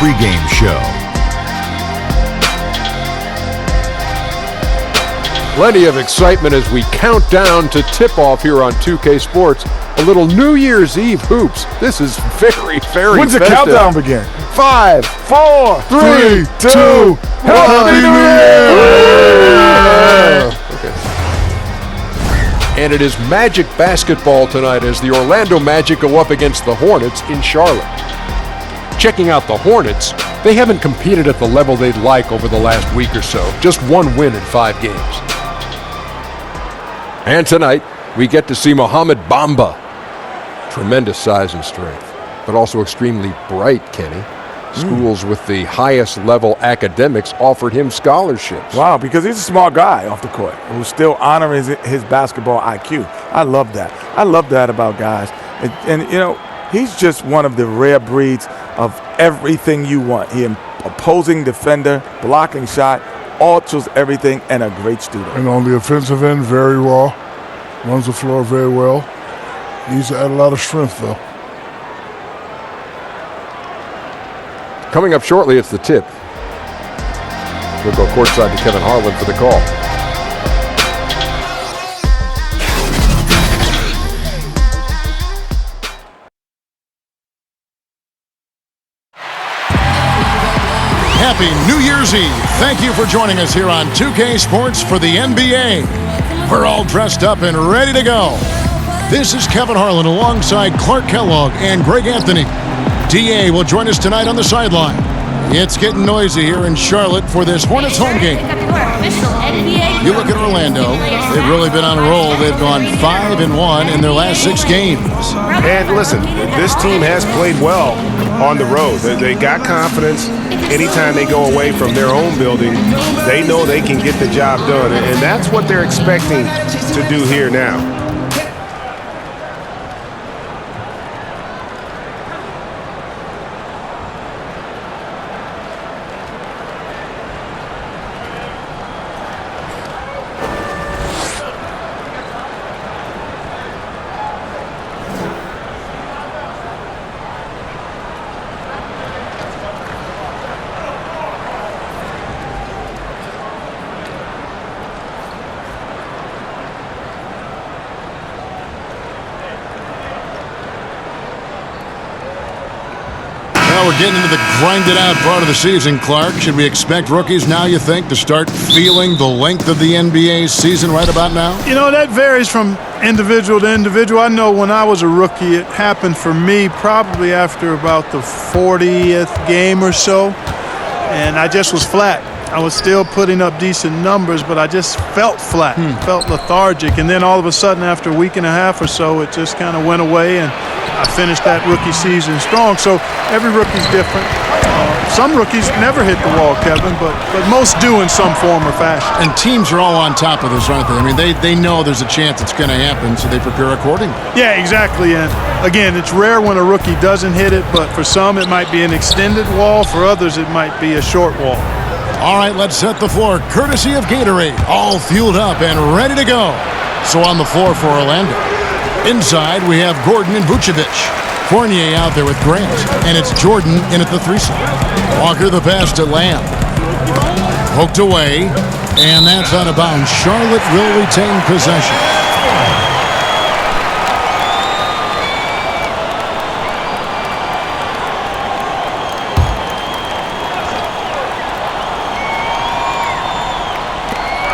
pregame show. Plenty of excitement as we count down to tip-off here on 2K Sports. A little New Year's Eve hoops. This is very, very When's the festive. countdown begin? 5, 4, 3, 2, 1. Happy New Year! Okay. And it is Magic basketball tonight as the Orlando Magic go up against the Hornets in Charlotte. Checking out the Hornets, they haven't competed at the level they'd like over the last week or so. Just one win in 5 games. And tonight, we get to see Mohamed Bamba. Tremendous size and strength, but also extremely bright, Kenny. Schools with the highest level academics offered him scholarships. Wow, because he's a smart guy off the court who still honors his basketball IQ. I love that. I love that about guys. And you know, he's just one of the rare breeds of everything you want. He opposing defender, blocking shot, alters everything, and a great student. And on the offensive end, very raw. Runs the floor very well. Needs to add a lot of strength, though. Coming up shortly, it's the tip. We'll go courtside to Kevin Harlan for the call. Happy New Year's Eve. Thank you for joining us here on 2K Sports for the NBA. We're all dressed up and ready to go. This is Kevin Harlan alongside Clark Kellogg and Greg Anthony. DA will join us tonight on the sideline. It's getting noisy here in Charlotte for this Hornets home game. You look at Orlando, they've really been on a roll. They've gone 5-1 in their last 6 games. And listen, this team has played well on the road. They got confidence. Anytime they go away from their own building, they know they can get the job done. And that's what they're expecting to do here now. We're getting into the grinded-out part of the season, Clark. Should we expect rookies now, you think, to start feeling the length of the NBA season right about now? You know, that varies from individual to individual. I know when I was a rookie, it happened for me probably after about the 40th game or so, and I just was flat. I was still putting up decent numbers, but I just felt flat, felt lethargic. And then all of a sudden, after a week and a half or so, it just kind of went away, and I finished that rookie season strong. So every rookie's different. Some rookies never hit the wall, Kevin, but most do in some form or fashion. And teams are all on top of this, aren't they? I mean, they know there's a chance it's going to happen, so they prepare accordingly. Yeah, exactly. And again, it's rare when a rookie doesn't hit it, but for some it might be an extended wall. For others, it might be a short wall. All right, let's set the floor courtesy of Gatorade. All fueled up and ready to go. So on the floor for Orlando. Inside, we have Gordon and Vucevic. Fournier out there with Grant. And it's Jordan in at the 3-side. Walker the pass to Lamb. Poked away. And that's out of bounds. Charlotte will retain possession.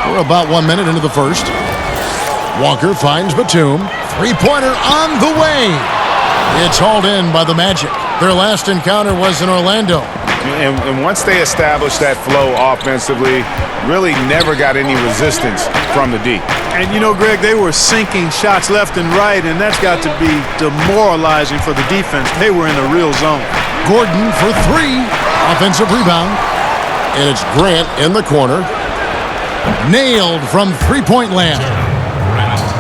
We're about 1 minute into the first. Walker finds Batum. Three-pointer on the way. It's hauled in by the Magic. Their last encounter was in Orlando. And once they established that flow offensively, really never got any resistance from the D. And you know, Greg, they were sinking shots left and right, and that's got to be demoralizing for the defense. They were in a real zone. Gordon for 3. Offensive rebound. And it's Grant in the corner. Nailed from three-point land.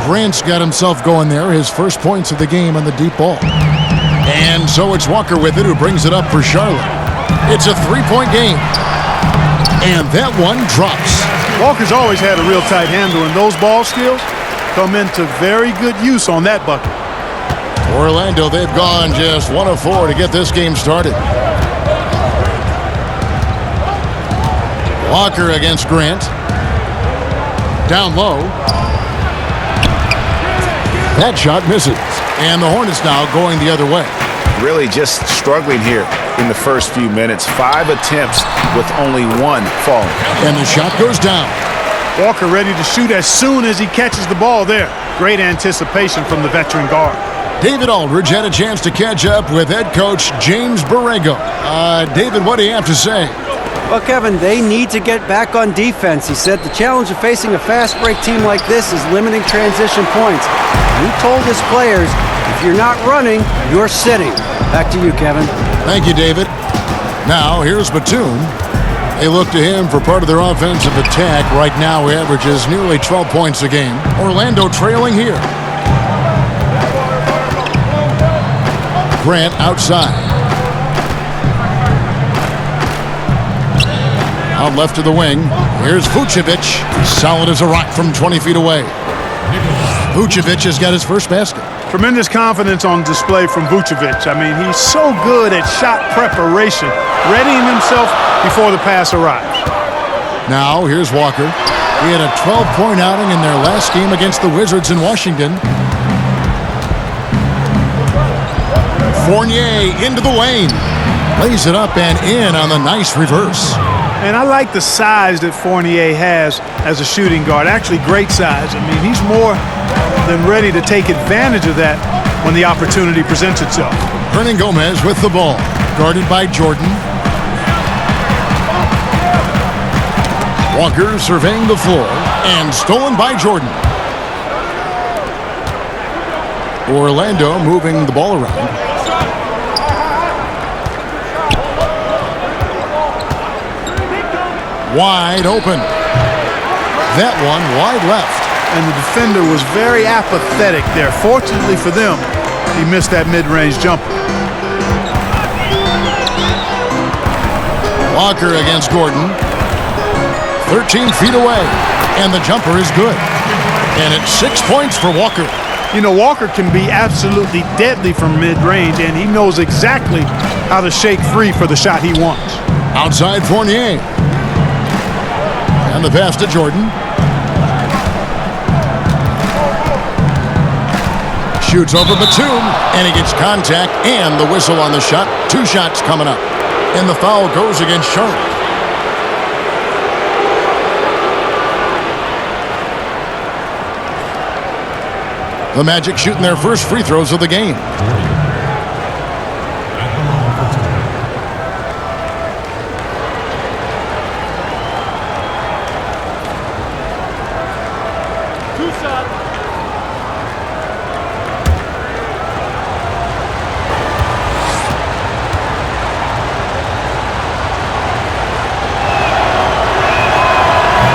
Grant's got himself going there. His first points of the game on the deep ball. And so it's Walker with it, who brings it up for Charlotte. It's a three-point game. And that one drops. Walker's always had a real tight handle, and those ball skills come into very good use on that bucket. Orlando, they've gone just 1 of 4 to get this game started. Walker against Grant. Down low. That shot misses. And the Hornets now going the other way. Really just struggling here in the first few minutes. 5 attempts with only 1 falling. And the shot goes down. Walker ready to shoot as soon as he catches the ball there. Great anticipation from the veteran guard. David Aldridge had a chance to catch up with head coach James Borrego. David, what do you have to say? Well, Kevin, they need to get back on defense. He said the challenge of facing a fast break team like this is limiting transition points. He told his players, if you're not running, you're sitting. Back to you, Kevin. Thank you, David. Now, here's Batum. They look to him for part of their offensive attack. Right now, he averages nearly 12 points a game. Orlando trailing here. Grant outside. Out left to the wing. Here's Vucevic. Solid as a rock from 20 feet away. Vucevic has got his first basket. Tremendous confidence on display from Vucevic. I mean, he's so good at shot preparation, readying himself before the pass arrives. Now, here's Walker. He had a 12-point outing in their last game against the Wizards in Washington. Fournier into the lane. Lays it up and in on the nice reverse. And I like the size that Fournier has as a shooting guard. Actually, great size. I mean, he's more than ready to take advantage of that when the opportunity presents itself. Hernan Gomez with the ball. Guarded by Jordan. Walker surveying the floor. And stolen by Jordan. Orlando moving the ball around. Wide open. That one wide left. And the defender was very apathetic there. Fortunately for them, he missed that mid-range jumper. Walker against Gordon. 13 feet away. And the jumper is good. And it's 6 points for Walker. You know, Walker can be absolutely deadly from mid-range, and he knows exactly how to shake free for the shot he wants. Outside Fournier. And the pass to Jordan. Shoots over Batum, and he gets contact and the whistle on the shot. 2 shots coming up. And the foul goes against Charlotte. The Magic shooting their first free throws of the game.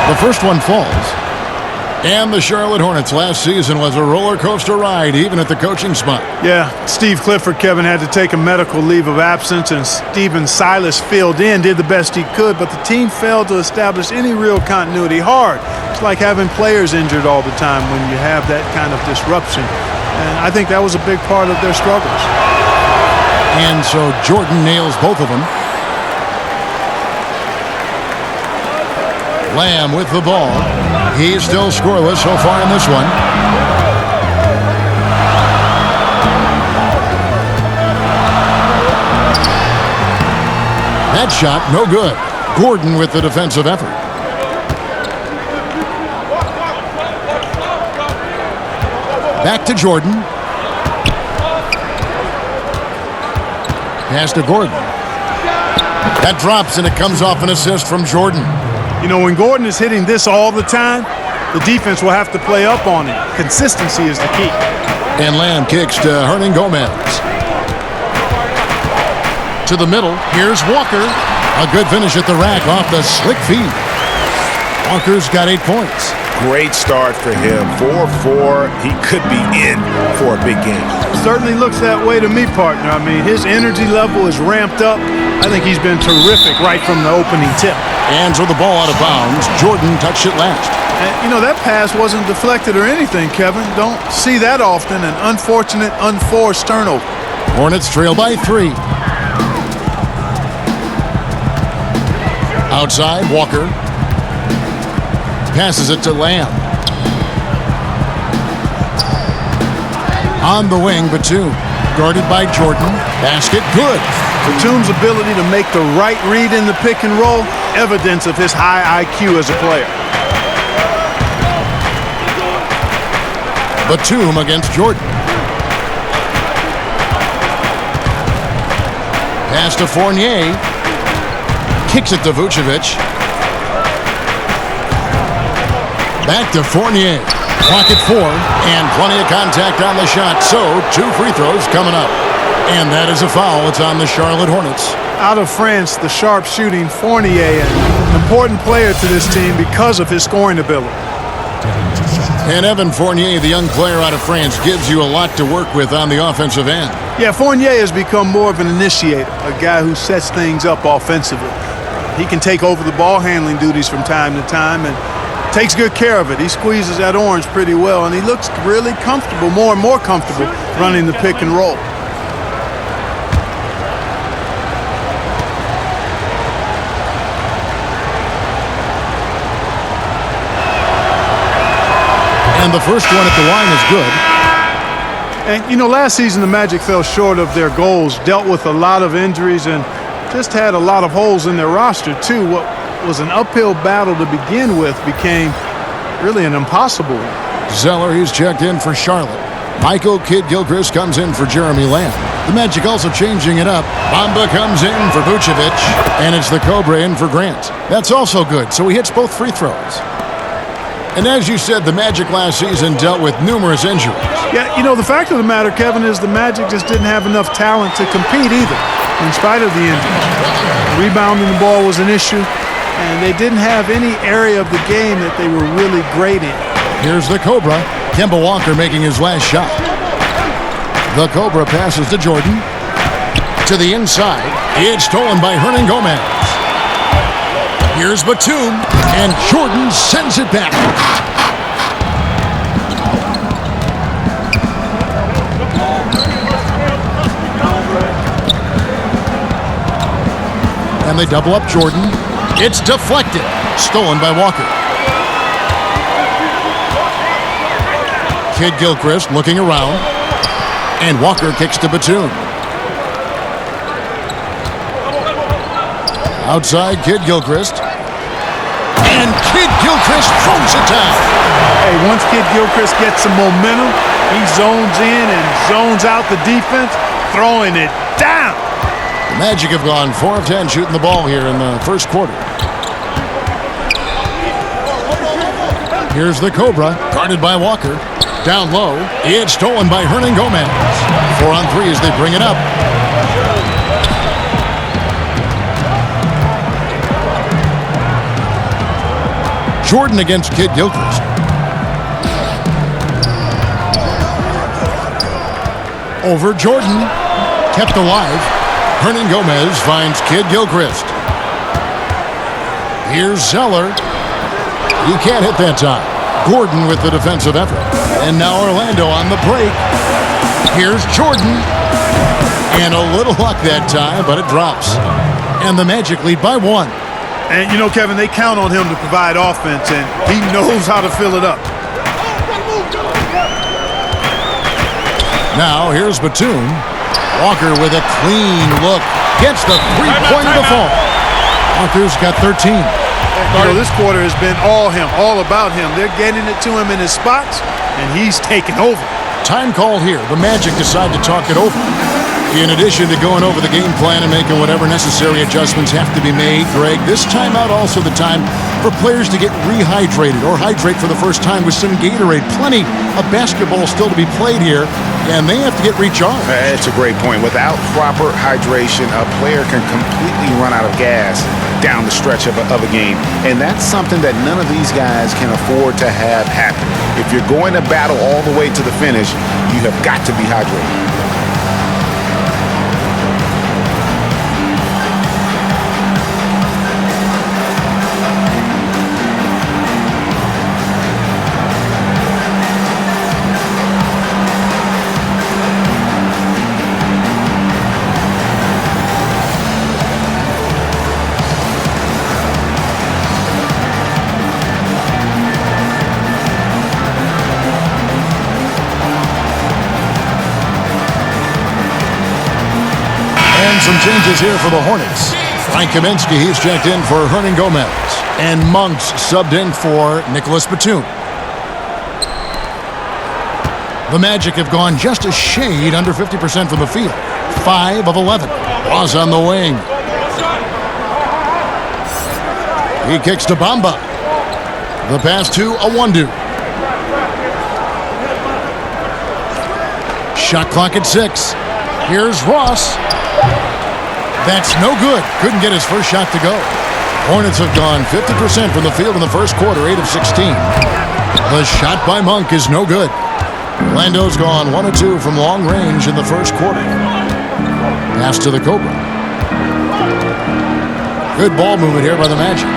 The first one falls. And the Charlotte Hornets last season was a roller coaster ride, even at the coaching spot. Yeah, Steve Clifford, Kevin, had to take a medical leave of absence, and Steven Silas filled in, did the best he could, but the team failed to establish any real continuity. Hard. It's like having players injured all the time when you have that kind of disruption. And I think that was a big part of their struggles. And so Jordan nails both of them. Lamb with the ball. He's still scoreless so far in this one. That shot, no good. Gordon with the defensive effort. Back to Jordan. Pass to Gordon. That drops, and it comes off an assist from Jordan. You know, when Gordon is hitting this all the time, the defense will have to play up on it. Consistency is the key. And Lamb kicks to Hernan Gomez. To the middle, here's Walker. A good finish at the rack off the slick feed. Walker's got 8 points. Great start for him. 4-4. He could be in for a big game. Certainly looks that way to me, partner. I mean, his energy level is ramped up. I think he's been terrific right from the opening tip. And so the ball out of bounds. Jordan touched it last. And, you know, that pass wasn't deflected or anything, Kevin. Don't see that often. An unfortunate, unforced turnover. Hornets trail by 3. Outside, Walker. passes it to Lamb. On the wing, Batum. Guarded by Jordan. Basket good. Batum's ability to make the right read in the pick and roll, evidence of his high IQ as a player. Batum against Jordan. Pass to Fournier. Kicks it to Vucevic. Back to Fournier. Clock at 4, and plenty of contact on the shot. So, 2 free throws coming up. And that is a foul. It's on the Charlotte Hornets. Out of France, the sharp shooting Fournier, an important player to this team because of his scoring ability. And Evan Fournier, the young player out of France, gives you a lot to work with on the offensive end. Yeah, Fournier has become more of an initiator, a guy who sets things up offensively. He can take over the ball handling duties from time to time and takes good care of it. He squeezes that orange pretty well, and he looks really comfortable, more and more comfortable, running the pick and roll. And the first one at the line is good. And, you know, last season the Magic fell short of their goals, dealt with a lot of injuries, and just had a lot of holes in their roster, too. What was an uphill battle to begin with became really an impossible one. Zeller, he's checked in for Charlotte. Michael Kidd-Gilchrist comes in for Jeremy Lamb. The Magic also changing it up. Bamba comes in for Vucevic, and it's the Cobra in for Grant. That's also good, so he hits both free throws. And as you said, the Magic last season dealt with numerous injuries. Yeah, you know, the fact of the matter, Kevin, is the Magic just didn't have enough talent to compete either, in spite of the injuries. Rebounding the ball was an issue, and they didn't have any area of the game that they were really great in. Here's the Cobra. Kemba Walker making his last shot. The Cobra passes to Jordan. To the inside. It's stolen by Hernan Gomez. Here's Batum, and Jordan sends it back. And they double up Jordan. It's deflected. Stolen by Walker. Kidd-Gilchrist looking around. And Walker kicks to Batum. Outside, Kidd-Gilchrist. And Kidd-Gilchrist throws it down. Hey, once Kidd-Gilchrist gets some momentum, he zones in and zones out the defense, throwing it down. The Magic have gone 4 of 10 shooting the ball here in the first quarter. Here's the Cobra, guarded by Walker. Down low, it's stolen by Hernan Gomez. 4 on 3 as they bring it up. Jordan against Kidd-Gilchrist. Over Jordan. Kept alive. Hernan Gomez finds Kidd-Gilchrist. Here's Zeller. He can't hit that time. Gordon with the defensive effort. And now Orlando on the break. Here's Jordan. And a little luck that time, but it drops. And the Magic lead by 1. And, you know, Kevin, they count on him to provide offense, and he knows how to fill it up. Now, here's Batum. Walker with a clean look. Gets the three-pointer to fall. Walker's got 13. You know, this quarter has been all him, all about him. They're getting it to him in his spots, and he's taking over. Time call here. The Magic decide to talk it over. In addition to going over the game plan and making whatever necessary adjustments have to be made, Greg, this timeout also the time for players to get rehydrated or hydrate for the first time with some Gatorade. Plenty of basketball still to be played here, and they have to get recharged. That's a great point. Without proper hydration, a player can completely run out of gas down the stretch of a game. And that's something that none of these guys can afford to have happen. If you're going to battle all the way to the finish, you have got to be hydrated. some changes here for the Hornets. Frank Kaminsky, he's checked in for Hernan Gomez. And Monks subbed in for Nicholas Batum. The Magic have gone just a shade under 50% from the field. 5 of 11. Ross on the wing. He kicks to Bamba. The pass to Awandu. Shot clock at 6. Here's Ross. That's no good. Couldn't get his first shot to go. Hornets have gone 50% from the field in the first quarter, 8 of 16. The shot by Monk is no good. Orlando's gone 1 of 2 from long range in the first quarter. Pass to the Cobra. Good ball movement here by the Magic.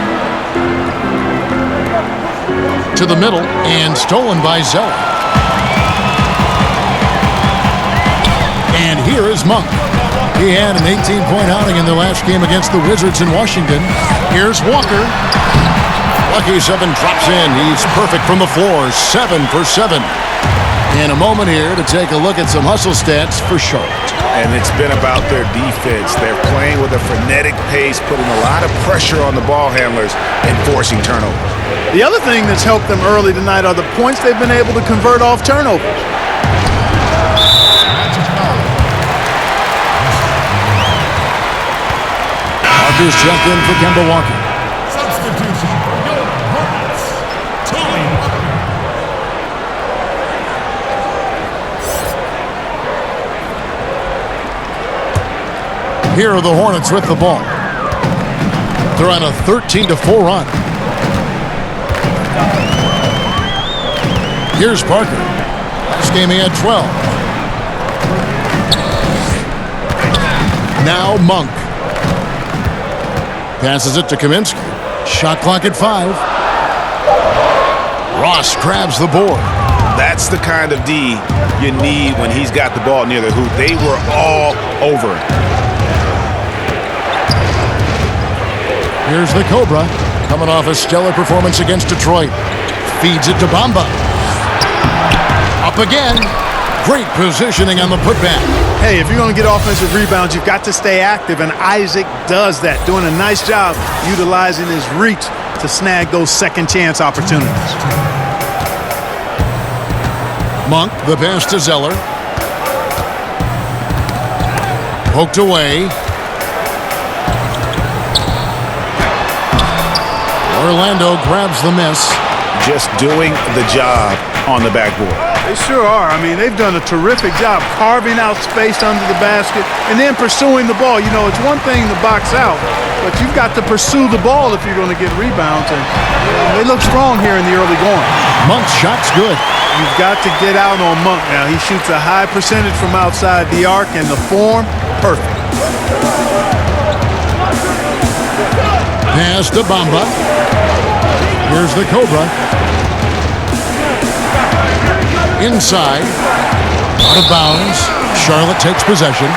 To the middle and stolen by Zeller. And here is Monk. He had an 18-point outing in their last game against the Wizards in Washington. Here's Walker. Lucky 7 drops in. He's perfect from the floor. 7 for 7. In a moment here to take a look at some hustle stats for Charlotte. And it's been about their defense. They're playing with a frenetic pace, putting a lot of pressure on the ball handlers and forcing turnovers. The other thing that's helped them early tonight are the points they've been able to convert off turnovers. Walker's checked in for Kemba Walker. Substitution. Hornets. Time. Here are the Hornets with the ball. They're on a 13-4 run. Here's Parker. Last game he had 12. Now Monk. Passes it to Kaminsky. Shot clock at 5. Ross grabs the board. That's the kind of D you need when he's got the ball near the hoop. They were all over it. Here's the Cobra, coming off a stellar performance against Detroit. Feeds it to Bamba. Up again. Great positioning on the putback. Hey, if you're going to get offensive rebounds, you've got to stay active, and Isaac does that, doing a nice job utilizing his reach to snag those second chance opportunities. Monk, the pass to Zeller. Poked away. Orlando grabs the miss. Just doing the job on the backboard. They sure are. I mean, they've done a terrific job carving out space under the basket and then pursuing the ball. You know, it's one thing to box out, but you've got to pursue the ball if you're going to get rebounds. And they look strong here in the early going. Monk's shot's good. You've got to get out on Monk now. He shoots a high percentage from outside the arc, and the form, perfect. Pass to Bamba. Here's the Cobra. Inside. Out of bounds. Charlotte takes possession.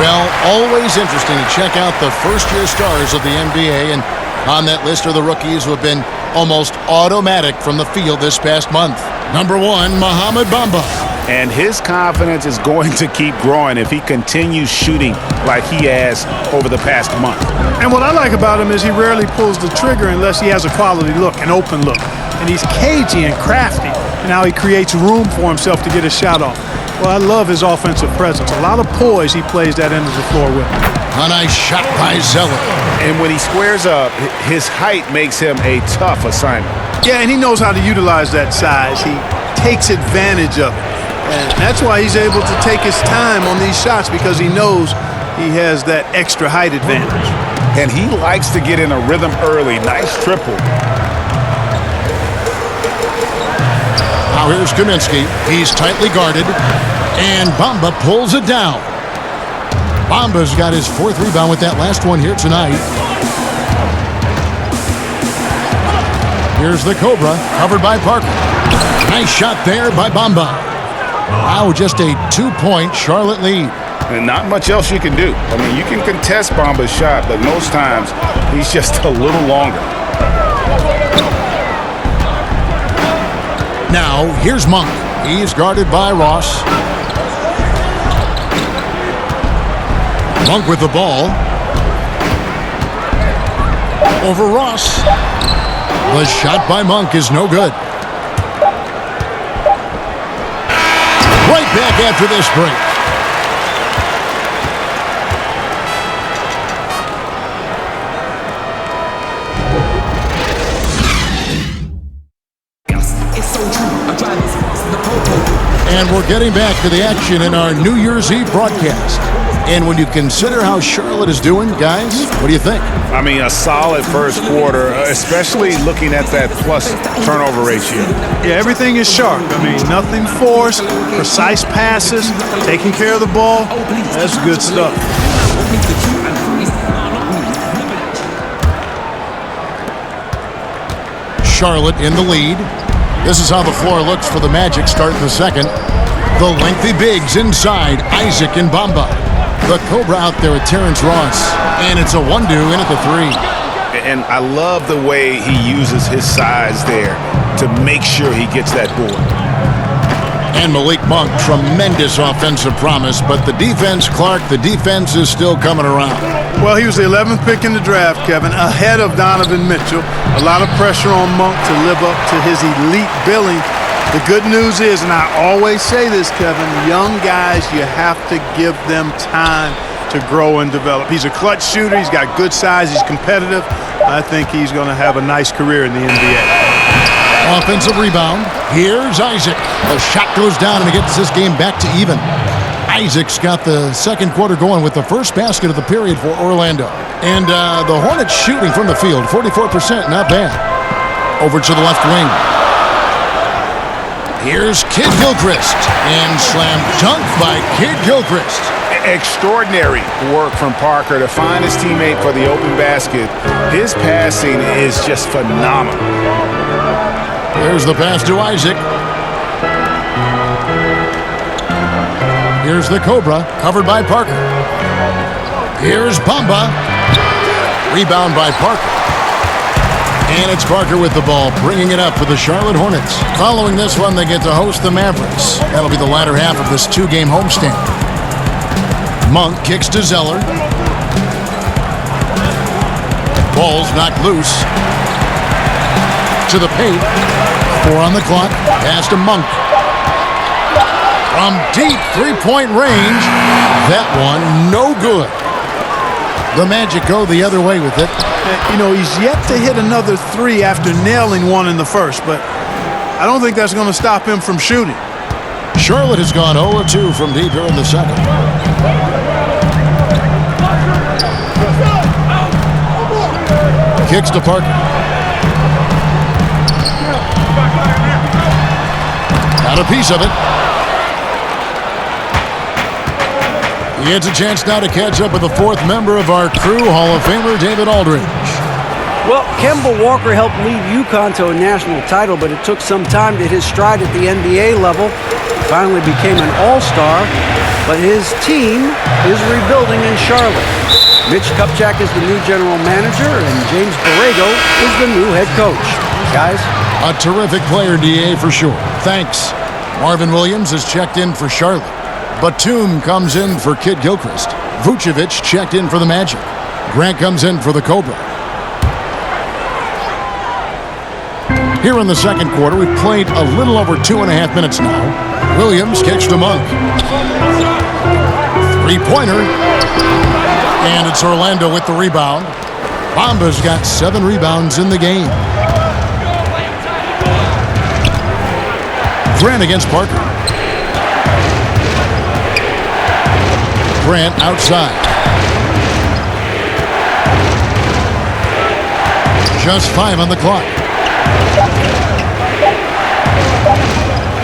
Well, always interesting to check out the first-year stars of the NBA, and on that list are the rookies who have been almost automatic from the field this past month. Number 1, Mohamed Bamba. And his confidence is going to keep growing if he continues shooting like he has over the past month. And what I like about him is he rarely pulls the trigger unless he has a quality look, an open look. And he's cagey and crafty in how he creates room for himself to get a shot off. Well, I love his offensive presence. A lot of poise he plays that end of the floor with. A nice shot by Zeller. And when he squares up, his height makes him a tough assignment. Yeah, and he knows how to utilize that size. He takes advantage of it. And that's why he's able to take his time on these shots, because he knows he has that extra height advantage. And he likes to get in a rhythm early. Nice triple. Now here's Kaminsky. He's tightly guarded. And Bamba pulls it down. Bamba's got his 4th rebound with that last one here tonight. Here's the Cobra, covered by Parker. Nice shot there by Bamba. Now just a 2-point Charlotte lead. And not much else you can do. I mean, you can contest Bamba's shot, but most times he's just a little longer. Now, here's Monk. He's guarded by Ross. Monk with the ball. Over Ross. The shot by Monk is no good. Right back after this break. And we're getting back to the action in our New Year's Eve broadcast. And when you consider how Charlotte is doing, guys, what do you think? I mean, a solid first quarter, especially looking at that plus turnover ratio. Yeah, everything is sharp. I mean, nothing forced, precise passes, taking care of the ball. That's good stuff. Charlotte in the lead. This is how the floor looks for the Magic starting the second. The lengthy bigs inside, Isaac and Bamba. The Cobra out there at Terrence Ross. And it's a 1-2 in at the 3. And I love the way he uses his size there to make sure he gets that board. And Malik Monk, tremendous offensive promise. But the defense, Clark, the defense is still coming around. Well, he was the 11th pick in the draft, Kevin, ahead of Donovan Mitchell. A lot of pressure on Monk to live up to his elite billing. The good news is, and I always say this, Kevin, young guys, you have to give them time to grow and develop. He's a clutch shooter. He's got good size. He's competitive. I think he's going to have a nice career in the NBA. Offensive rebound. Here's Isaac. The shot goes down and it gets this game back to even. Isaac's got the second quarter going with the first basket of the period for Orlando. And the Hornets shooting from the field, 44%, not bad. Over to the left wing. Here's Kid Gilchrist. And slam dunk by Kid Gilchrist. Extraordinary work from Parker to find his teammate for the open basket. His passing is just phenomenal. Here's the pass to Isaac. Here's the Cobra, covered by Parker. Here's Bamba. Rebound by Parker. And it's Parker with the ball, bringing it up for the Charlotte Hornets. Following this one, they get to host the Mavericks. That'll be the latter half of this two-game homestand. Monk kicks to Zeller. Ball's knocked loose. To the paint. 4 on the clock. Pass to Monk. From deep three-point range. That one, no good. The Magic go the other way with it. You know, he's yet to hit another 3 after nailing one in the first, but I don't think that's going to stop him from shooting. Charlotte has gone 0-2 from deep here in the second. Kicks to Parker. Got a piece of it. He gets a chance now to catch up with the fourth member of our crew, Hall of Famer David Aldridge. Well, Kemba Walker helped lead UConn to a national title, but it took some time to hit his stride at the NBA level. He finally became an all-star, but his team is rebuilding in Charlotte. Mitch Kupchak is the new general manager, and James Borrego is the new head coach. Guys? A terrific player, D.A., for sure. Thanks. Marvin Williams has checked in for Charlotte. Batum comes in for Kid Gilchrist. Vucevic checked in for the Magic. Grant comes in for the Cobra. Here in the second quarter, we've played a little over 2.5 minutes now. Williams kicks to Monk. Three-pointer. And it's Orlando with the rebound. Bamba's got 7 rebounds in the game. Grant against Parker. Grant outside. Just 5 on the clock.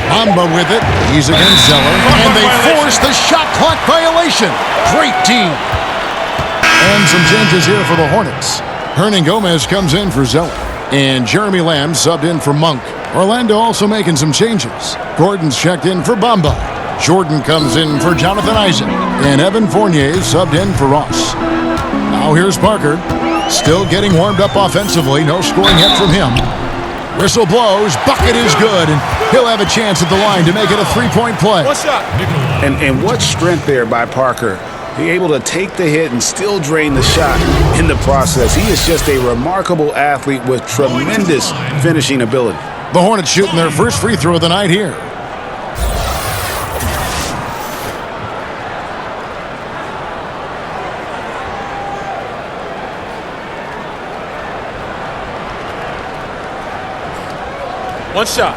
Bamba with it. He's against Zeller. And they force the shot clock violation. Great team. And some changes here for the Hornets. Hernan Gomez comes in for Zeller. And Jeremy Lamb subbed in for Monk. Orlando also making some changes. Gordon's checked in for Bamba. Jordan comes in for Jonathan Isaac. And Evan Fournier subbed in for Ross. Now here's Parker. Still getting warmed up offensively. No scoring yet from him. Whistle blows. Bucket is good. And he'll have a chance at the line to make it a 3-point play. What's up? And what strength there by Parker Be able to take the hit and still drain the shot in the process. He is just a remarkable athlete with tremendous finishing ability. The Hornets shooting their first free throw of the night here. One shot.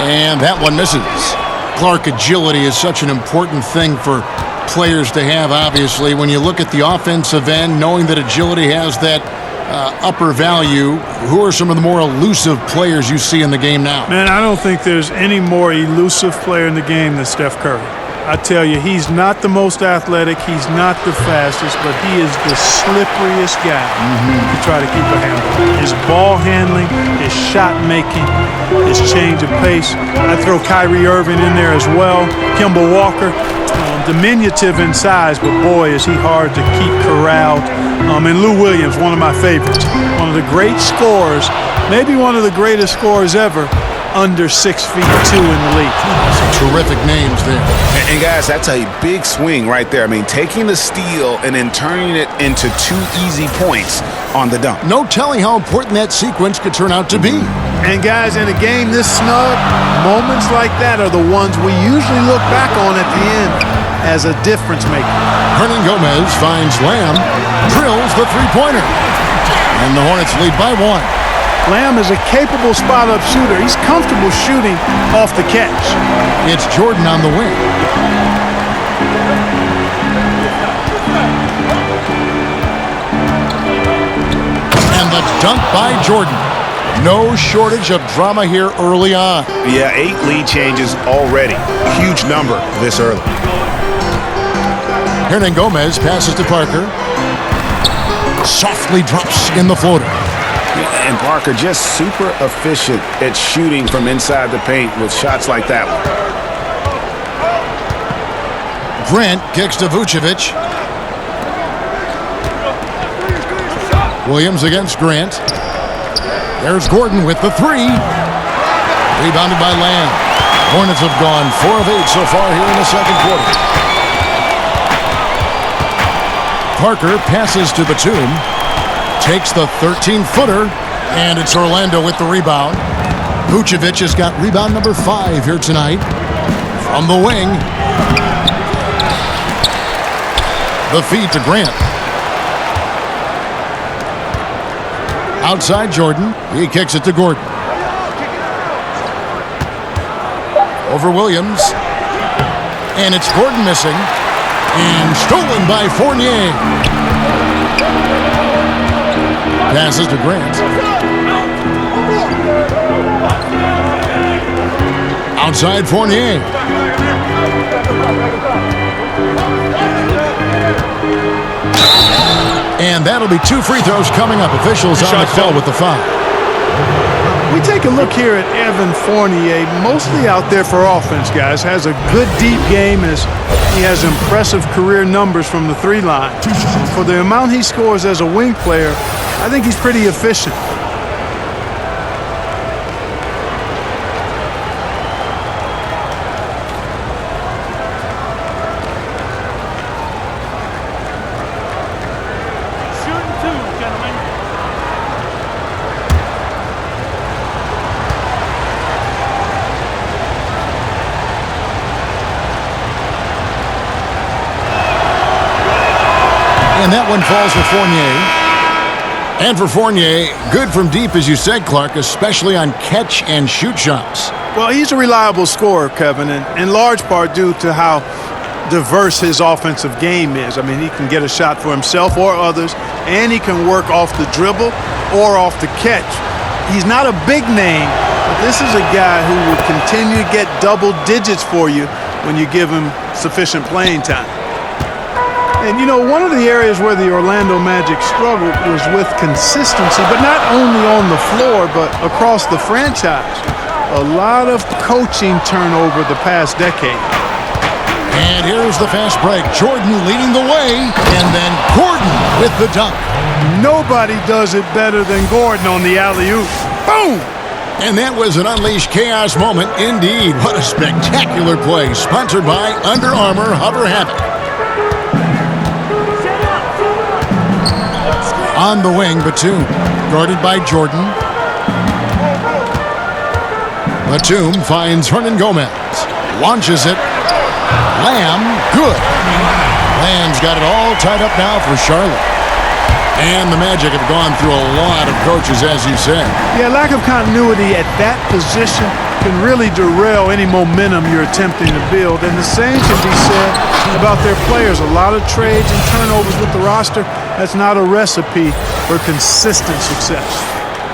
And that one misses. Clark, agility is such an important thing for players to have, obviously. When you look at the offensive end, knowing that agility has that upper value, who are some of the more elusive players you see in the game now? Man, I don't think there's any more elusive player in the game than Steph Curry. I tell you, he's not the most athletic, he's not the fastest, but he is the slipperiest guy to try to keep a handle. His ball handling, his shot making, his change of pace. I throw Kyrie Irving in there as well. Kemba Walker, diminutive in size, but boy, is he hard to keep corralled. And Lou Williams, one of my favorites. One of the great scorers, maybe one of the greatest scorers ever, under 6'2" in the league. Some terrific names there. And guys, that's a big swing right there. I mean, taking the steal and then turning it into 2 easy points on the dunk. No telling how important that sequence could turn out to be. And guys, in a game this snug, moments like that are the ones we usually look back on at the end as a difference maker. Gomez finds Lamb, drills the three-pointer. And the Hornets lead by 1. Lamb is a capable spot-up shooter. He's comfortable shooting off the catch. It's Jordan on the wing. And the dunk by Jordan. No shortage of drama here early on. Yeah, 8 lead changes already. Huge number this early. Gomez passes to Parker. Softly drops in the floater. And Parker just super efficient at shooting from inside the paint with shots like that one. Grant kicks to Vucevic. Williams against Grant. There's Gordon with the 3. Rebounded by Lamb. Hornets have gone 4 of 8 so far here in the second quarter. Parker passes to Batum. Takes the 13-footer, and it's Orlando with the rebound. Vucevic has got rebound number 5 here tonight. From the wing. The feed to Grant. Outside Jordan. He kicks it to Gordon. Over Williams. And it's Gordon missing. And stolen by Fournier. Passes to Grant. Outside Fournier. And that'll be 2 free throws coming up. Officials on the call with the foul. We take a look here at Evan Fournier, mostly out there for offense, guys. Has a good deep game as he has impressive career numbers from the 3 line. For the amount he scores as a wing player, I think he's pretty efficient. And that one falls for Fournier. And for Fournier, good from deep, as you said, Clark, especially on catch and shoot shots. Well, he's a reliable scorer, Kevin, and in large part due to how diverse his offensive game is. I mean, he can get a shot for himself or others, and he can work off the dribble or off the catch. He's not a big name, but this is a guy who will continue to get double digits for you when you give him sufficient playing time. And, you know, one of the areas where the Orlando Magic struggled was with consistency, but not only on the floor, but across the franchise. A lot of coaching turnover the past decade. And here's the fast break. Jordan leading the way, and then Gordon with the dunk. Nobody does it better than Gordon on the alley-oop. Boom! And that was an unleashed chaos moment indeed. What a spectacular play. Sponsored by Under Armour Hover Havoc. On the wing, Batum. Guarded by Jordan. Batum finds Hernan Gomez. Launches it. Lamb, good. Lamb's got it all tied up now for Charlotte. And the Magic have gone through a lot of coaches, as you said. Yeah, lack of continuity at that position can really derail any momentum you're attempting to build. And the same can be said about their players. A lot of trades and turnovers with the roster. That's not a recipe for consistent success.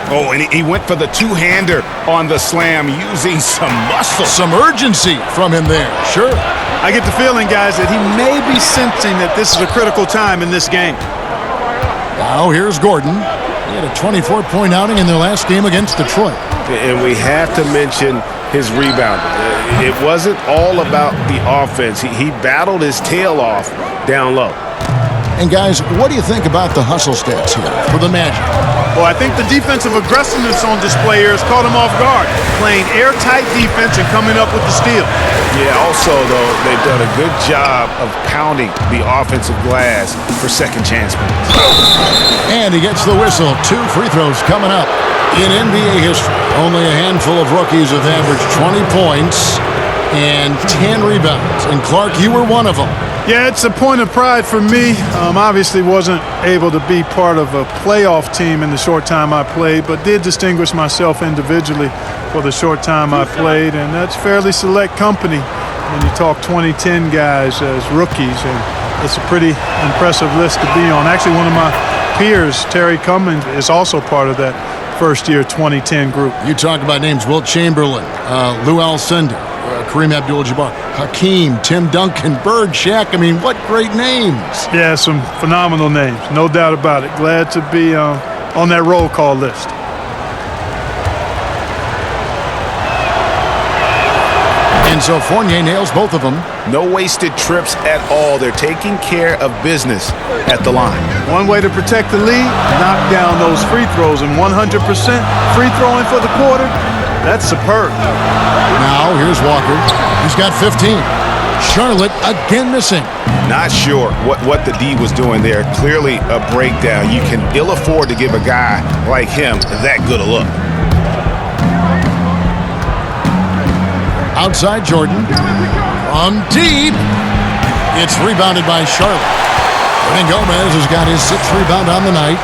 Oh, and he went for the two-hander on the slam using some muscle. Some urgency from him there, sure. I get the feeling, guys, that he may be sensing that this is a critical time in this game. Now here's Gordon. He had a 24-point outing in their last game against Detroit. And we have to mention his rebound. It wasn't all about the offense. He battled his tail off down low. And guys, what do you think about the hustle stats here for the Magic? Well, I think the defensive aggressiveness on display here has caught him off guard, playing airtight defense and coming up with the steal. Yeah, also, though, they've done a good job of pounding the offensive glass for second chance points. And he gets the whistle. 2 free throws coming up. In NBA history, only a handful of rookies have averaged 20 points and 10 rebounds. And Clark, you were one of them. Yeah, it's a point of pride for me. Obviously wasn't able to be part of a playoff team in the short time I played, but did distinguish myself individually for the short time I played, and that's fairly select company when you talk 2010 guys as rookies, and it's a pretty impressive list to be on. Actually, one of my peers, Terry Cummins, is also part of that first-year 2010 group. You talk about names: Wilt Chamberlain, Lou Alcindor, Kareem Abdul-Jabbar, Hakeem, Tim Duncan, Bird, Shaq. I mean, what great names. Yeah, some phenomenal names, no doubt about it. Glad to be on that roll call list. And so Fournier nails both of them. No wasted trips at all. They're taking care of business at the line. One way to protect the lead, knock down those free throws, and 100% free throwing for the quarter, that's superb. Now here's Walker. He's got 15. Charlotte again missing. Not sure what the D was doing there. Clearly a breakdown. You can ill afford to give a guy like him that good a look. Outside Jordan. From deep. It's rebounded by Charlotte. And Gomez has got his 6th rebound on the night.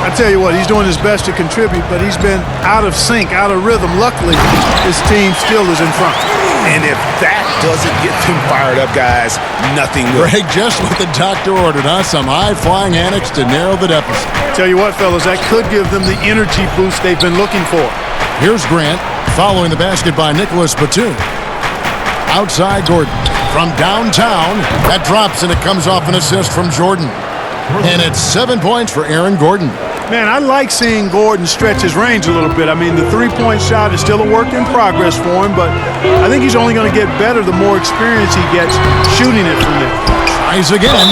I tell you what, he's doing his best to contribute, but he's been out of sync, out of rhythm. Luckily, his team still is in front. And if that doesn't get them fired up, guys, nothing will. Greg, just what the doctor ordered, huh? Some high-flying antics to narrow the deficit. Tell you what, fellas, that could give them the energy boost they've been looking for. Here's Grant, following the basket by Nicholas Batum. Outside Gordon. From downtown, that drops, and it comes off an assist from Jordan. And it's 7 points for Aaron Gordon. Man, I like seeing Gordon stretch his range a little bit. I mean, the three-point shot is still a work in progress for him, but I think he's only going to get better the more experience he gets shooting it from there. Tries again,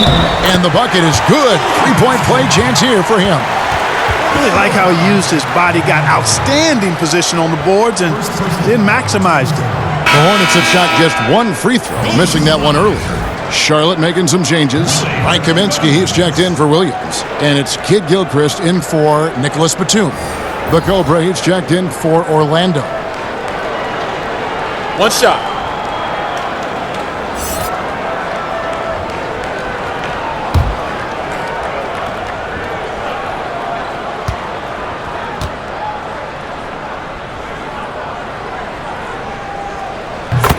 and the bucket is good. 3-point play chance here for him. I really like how he used his body, got outstanding position on the boards, and then maximized it. The Hornets have shot just 1 free throw, missing that one earlier. Charlotte making some changes. Mike Kaminsky, he's checked in for Williams. And it's Kid Gilchrist in for Nicholas Batum. The Cobra, he's checked in for Orlando. One shot.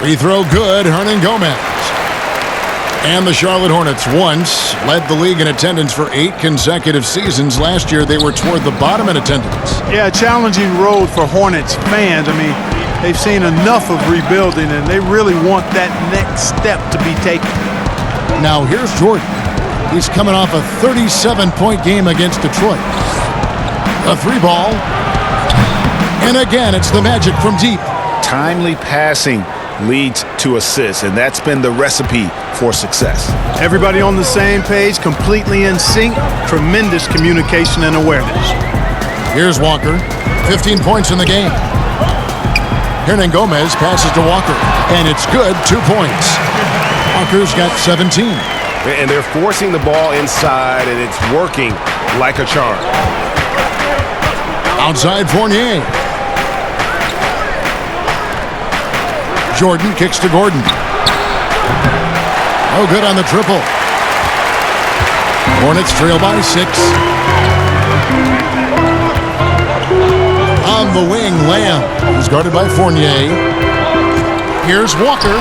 Free throw good, Hernan Gomez. And the Charlotte Hornets once led the league in attendance for 8 consecutive seasons. Last year, they were toward the bottom in attendance. Yeah, a challenging road for Hornets fans. I mean, they've seen enough of rebuilding, and they really want that next step to be taken. Now, here's Jordan. He's coming off a 37-point game against Detroit. A 3-ball. And again, it's the Magic from deep. Timely passing leads to assists, and that's been the recipe for success. Everybody on the same page, completely in sync, tremendous communication and awareness. Here's Walker, 15 points in the game. Hernan Gomez passes to Walker, and it's good, 2 points. Walker's got 17. And they're forcing the ball inside, and it's working like a charm. Outside Fournier. Jordan kicks to Gordon. Oh, good on the triple. Hornets trail by 6. On the wing, Lamb. He's guarded by Fournier. Here's Walker.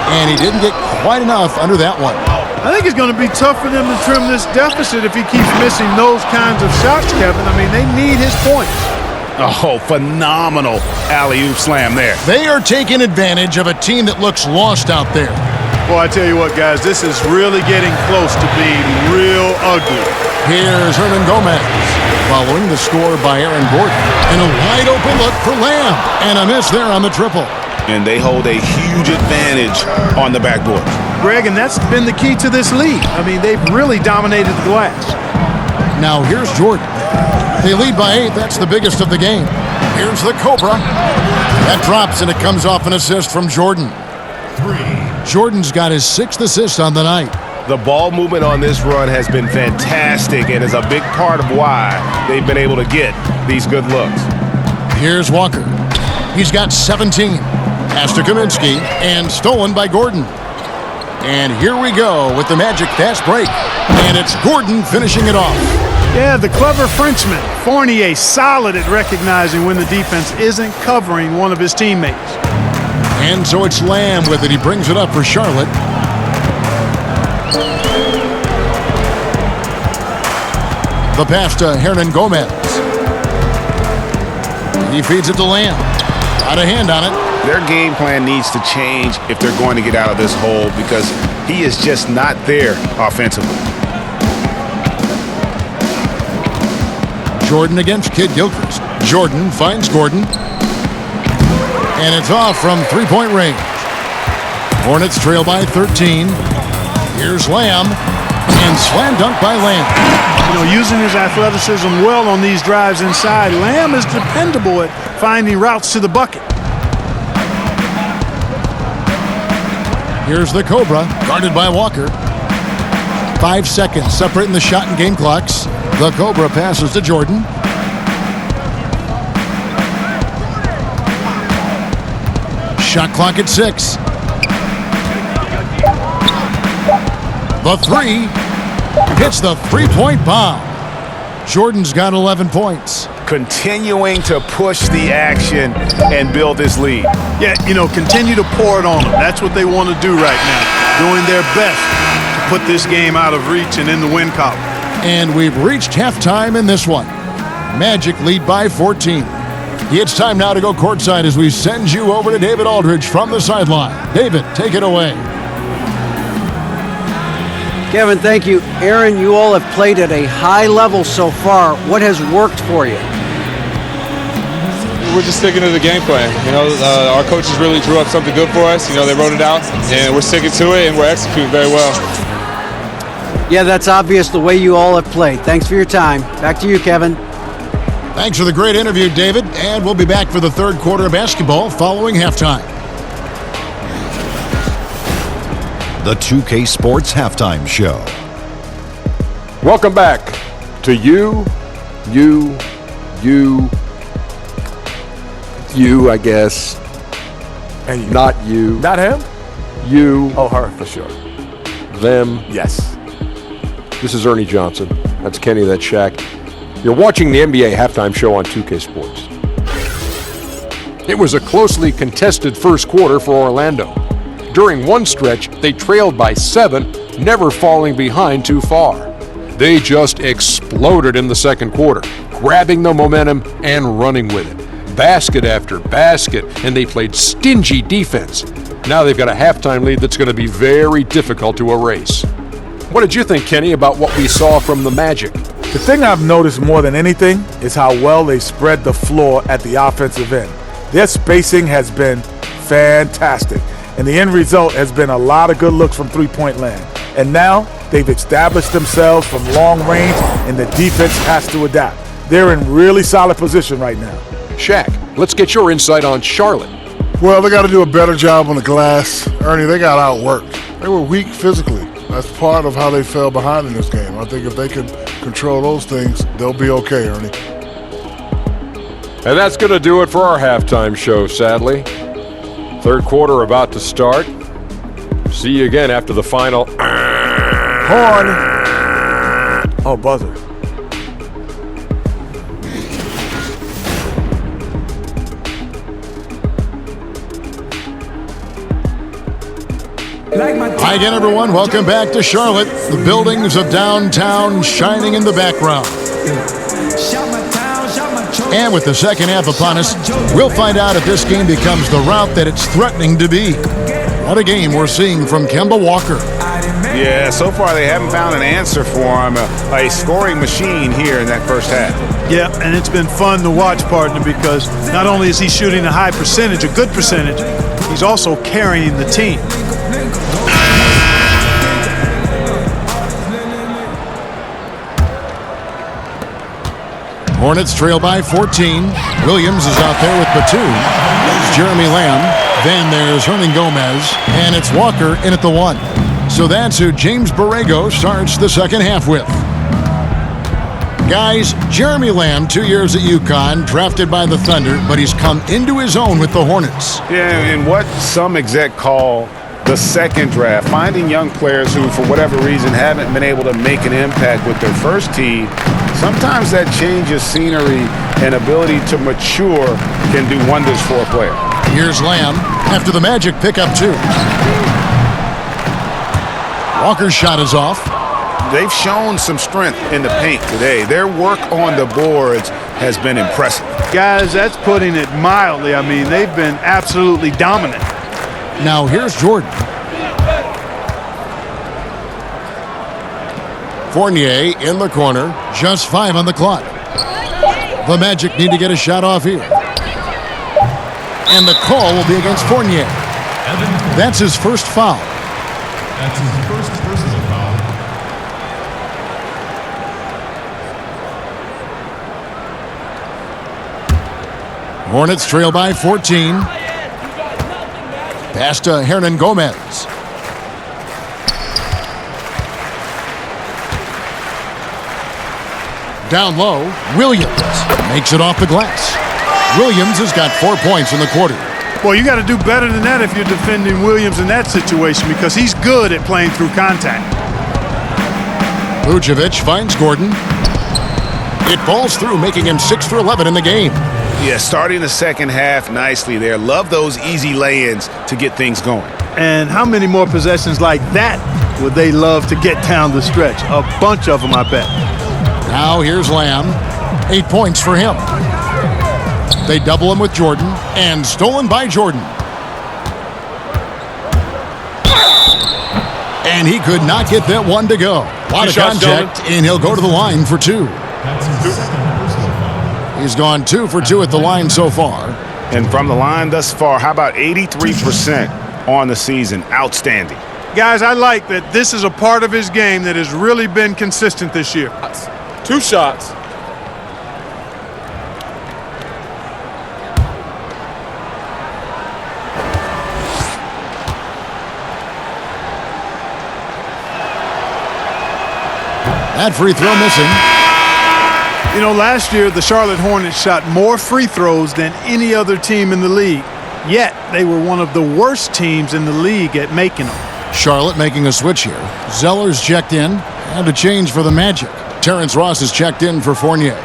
And he didn't get quite enough under that one. I think it's going to be tough for them to trim this deficit if he keeps missing those kinds of shots, Kevin. I mean, they need his points. Oh, phenomenal alley-oop slam there. They are taking advantage of a team that looks lost out there. Boy, I tell you what, guys, this is really getting close to being real ugly. Here's Hernan Gomez, following the score by Aaron Gordon. And a wide-open look for Lamb. And a miss there on the triple. And they hold a huge advantage on the backboard. Greg, and that's been the key to this league. I mean, they've really dominated the glass. Now here's Jordan. They lead by 8. That's the biggest of the game. Here's the Cobra. That drops, and it comes off an assist from Jordan. Jordan's got his 6th assist on the night. The ball movement on this run has been fantastic and is a big part of why they've been able to get these good looks. Here's Walker. He's got 17. Pass to Kaminsky, and stolen by Gordon. And here we go with the Magic fast break. And it's Gordon finishing it off. Yeah, the clever Frenchman. Fournier solid at recognizing when the defense isn't covering one of his teammates. And so it's Lamb with it. He brings it up for Charlotte. The pass to Hernan Gomez. He feeds it to Lamb. Got a hand on it. Their game plan needs to change if they're going to get out of this hole because he is just not there offensively. Jordan against Kid Gilchrist. Jordan finds Gordon. And it's off from three-point range. Hornets trail by 13. Here's Lamb. And slam dunk by Lamb. You know, using his athleticism well on these drives inside, Lamb is dependable at finding routes to the bucket. Here's the Cobra, guarded by Walker. 5 seconds separating the shot and game clocks. The Cobra passes to Jordan. Shot clock at 6. The 3 hits the three-point bomb. Jordan's got 11 points. Continuing to push the action and build this lead. Yeah, you know, continue to pour it on them. That's what they want to do right now. Doing their best to put this game out of reach and in the win column. And we've reached halftime in this one. Magic lead by 14. It's time now to go courtside as we send you over to David Aldridge from the sideline. David, take it away. Kevin, thank you. Aaron, you all have played at a high level so far. What has worked for you? We're just sticking to the game plan. You know, our coaches really drew up something good for us. You know, they wrote it out, and we're sticking to it, and we're executing very well. Yeah, that's obvious the way you all have played. Thanks for your time. Back to you, Kevin. Thanks for the great interview, David. And we'll be back for the third quarter of basketball following halftime. The 2K Sports Halftime Show. Welcome back to you, I guess. And you. Not you. Not him? You. Oh, her, for sure. Them. Yes. This is Ernie Johnson. That's Kenny, that's Shaq. You're watching the NBA Halftime Show on 2K Sports. It was a closely contested first quarter for Orlando. During one stretch, they trailed by 7, never falling behind too far. They just exploded in the second quarter, grabbing the momentum and running with it. Basket after basket, and they played stingy defense. Now they've got a halftime lead that's going to be very difficult to erase. What did you think, Kenny, about what we saw from the Magic? The thing I've noticed more than anything is how well they spread the floor at the offensive end. Their spacing has been fantastic. And the end result has been a lot of good looks from three-point land. And now they've established themselves from long range, and the defense has to adapt. They're in really solid position right now. Shaq, let's get your insight on Charlotte. Well, they got to do a better job on the glass. Ernie, they got outworked. They were weak physically. That's part of how they fell behind in this game. I think if they can control those things, they'll be okay, Ernie. And that's going to do it for our halftime show, sadly. Third quarter about to start. See you again after the final. Horn. Oh, buzzer. Hi again, everyone. Welcome back to Charlotte. The buildings of downtown shining in the background. And with the second half upon us, we'll find out if this game becomes the rout that it's threatening to be. What a game we're seeing from Kemba Walker. Yeah, so far they haven't found an answer for him. A scoring machine here in that first half. Yeah, and it's been fun to watch, partner, because not only is he shooting a high percentage, a good percentage, he's also carrying the team. Hornets trail by 14. Williams is out there with Batum. There's Jeremy Lamb. Then there's Hernan Gomez. And it's Walker in at the 1. So that's who James Borrego starts the second half with. Guys, Jeremy Lamb, 2 years at UConn, drafted by the Thunder, but he's come into his own with the Hornets. Yeah, and what some exec call the second draft, finding young players who, for whatever reason, haven't been able to make an impact with their first team. Sometimes that change of scenery and ability to mature can do wonders for a player. Here's Lamb after the Magic pick up 2. Walker's shot is off. They've shown some strength in the paint today. Their work on the boards has been impressive. Guys, that's putting it mildly. I mean, they've been absolutely dominant. Now here's Jordan. Fournier in the corner, just 5 on the clock. The Magic need to get a shot off here. And the call will be against Fournier. That's his first foul. That's his first personal foul. Hornets trail by 14. Pass to Hernan Gomez. Down low, Williams makes it off the glass. Williams has got 4 points in the quarter. Well, you got to do better than that if you're defending Williams in that situation, because he's good at playing through contact. Vucevic finds Gordon. It falls through, making him 6 for 11 in the game. Yeah, starting the second half nicely there. Love those easy lay-ins to get things going. And how many more possessions like that would they love to get down the stretch? A bunch of them, I bet. Now here's Lamb. 8 points for him. They double him with Jordan, and stolen by Jordan. And he could not get that one to go. A lot of contact, and he'll go to the line for 2. That's his second personal foul. He's gone 2 for 2 at the line so far. And from the line thus far, how about 83% on the season? Outstanding. Guys, I like that this is a part of his game that has really been consistent this year. 2 shots. That free throw missing. You know, last year the Charlotte Hornets shot more free throws than any other team in the league. Yet they were one of the worst teams in the league at making them. Charlotte making a switch here. Zeller's checked in, and a change for the Magic. Terrence Ross is checked in for Fournier.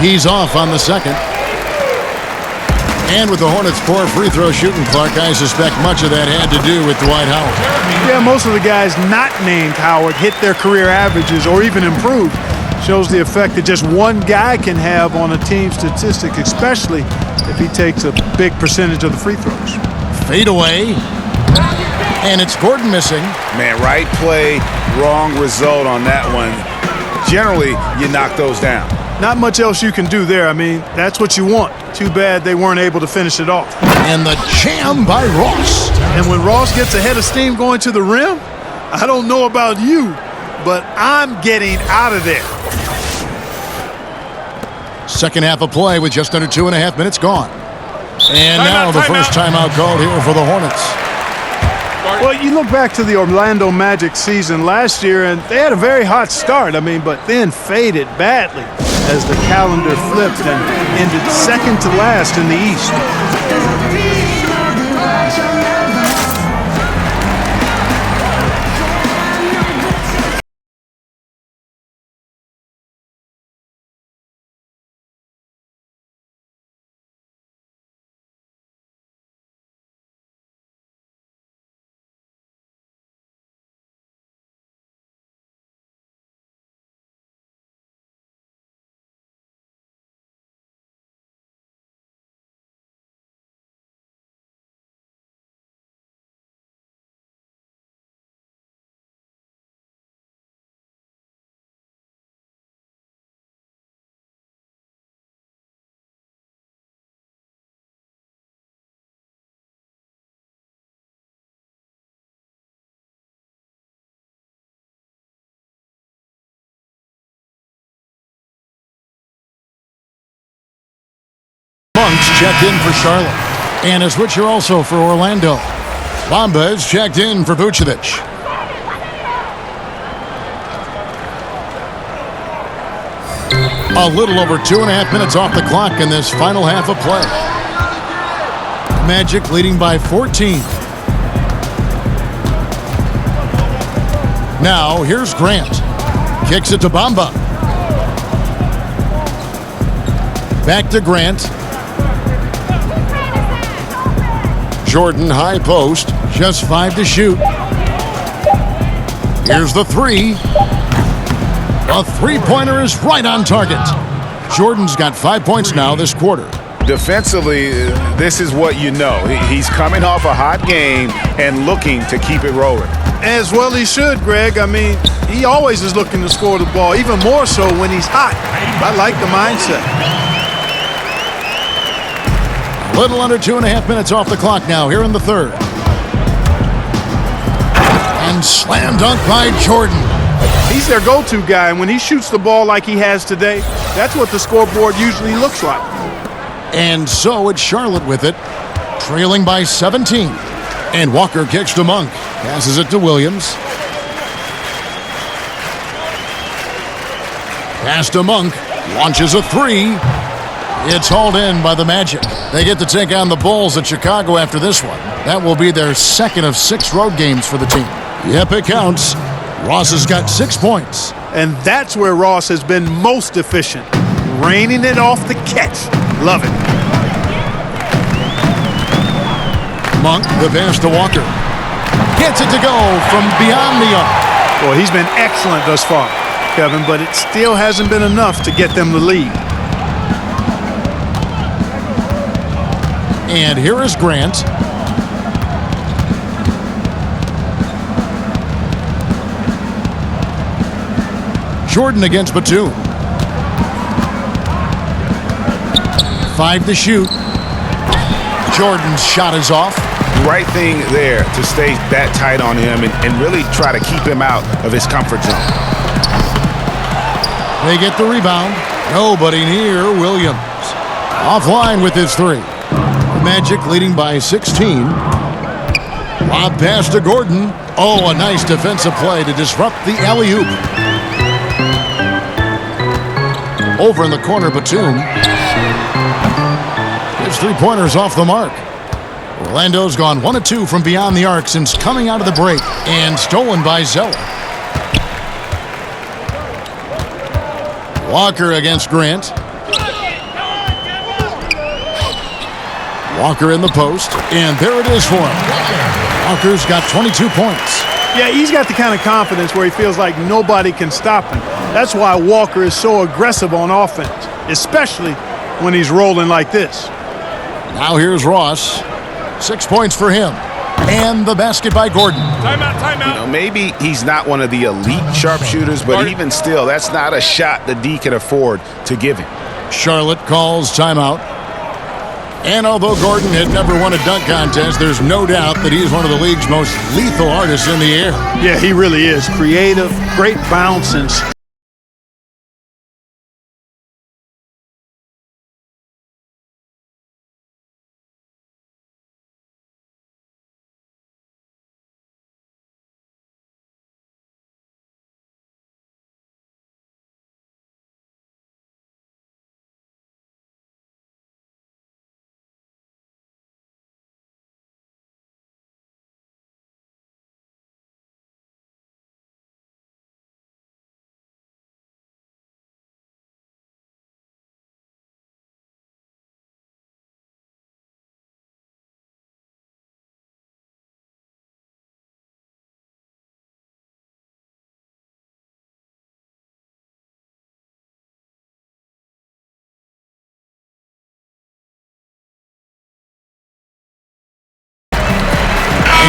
He's off on the second. And with the Hornets' poor free throw shooting, Clark, I suspect much of that had to do with Dwight Howard. Yeah, most of the guys not named Howard hit their career averages or even improved. Shows the effect that just one guy can have on a team statistic, especially if he takes a big percentage of the free throws. Fade away. And it's Gordon missing. Man, right play, wrong result on that one. Generally, you knock those down. not much else you can do there. I mean, that's what you want. Too bad they weren't able to finish it off. And the jam by Ross. And when Ross gets a head of steam going to the rim, I don't know about you, but I'm getting out of there. Second half of play with just under 2.5 minutes gone. And now the first timeout called here for the Hornets. Well, you look back to the Orlando Magic season last year, and they had a very hot start. I mean, but then faded badly as the calendar flipped and ended second to last in the East. Monk's checked in for Charlotte. And a switcher also for Orlando. Bamba is checked in for Vucevic. A little over 2.5 minutes off the clock in this final half of play. Magic leading by 14. Now here's Grant. Kicks it to Bamba. Back to Grant. Jordan high post. Just 5 to shoot. Here's the three. A three-pointer is right on target. Jordan's got 5 points now this quarter. Defensively, this is what you know. He's coming off a hot game and looking to keep it rolling. As well he should, Greg. I mean, he always is looking to score the ball, even more so when he's hot. I like the mindset. A little under 2.5 minutes off the clock now here in the third. And slam dunk by Jordan. He's their go-to guy, and when he shoots the ball like he has today, that's what the scoreboard usually looks like. And so it's Charlotte with it, trailing by 17. And Walker kicks to Monk, passes it to Williams. Pass to Monk, launches a three. It's hauled in by the Magic. They get to take on the Bulls at Chicago after this one. That will be their second of 6 road games for the team. Yep, it counts. Ross has got 6 points. And that's where Ross has been most efficient, raining it off the catch. Love it. Monk, the pass to Walker. Gets it to go from beyond the arc. Well, he's been excellent thus far, Kevin, but it still hasn't been enough to get them the lead. And here is Grant. Jordan against Batum. 5 to shoot. Jordan's shot is off. Right thing there to stay that tight on him and really try to keep him out of his comfort zone. They get the rebound. Nobody near Williams. Offline with his three. Magic leading by 16. Lob pass to Gordon. Oh, a nice defensive play to disrupt the alley-oop. Over in the corner, Batum. His three-pointers off the mark. Orlando's gone 1 of 2 from beyond the arc since coming out of the break. And stolen by Zeller. Walker against Grant. Walker in the post. And there it is for him. Walker's got 22 points. Yeah, he's got the kind of confidence where he feels like nobody can stop him. That's why Walker is so aggressive on offense, especially when he's rolling like this. Now here's Ross. 6 points for him. And the basket by Gordon. You know, maybe he's not one of the elite sharpshooters, but even still, that's not a shot that D can afford to give him. Charlotte calls timeout. And although Gordon had never won a dunk contest, there's no doubt that he's one of the league's most lethal artists in the air. Yeah, he really is. Creative, great bounce, and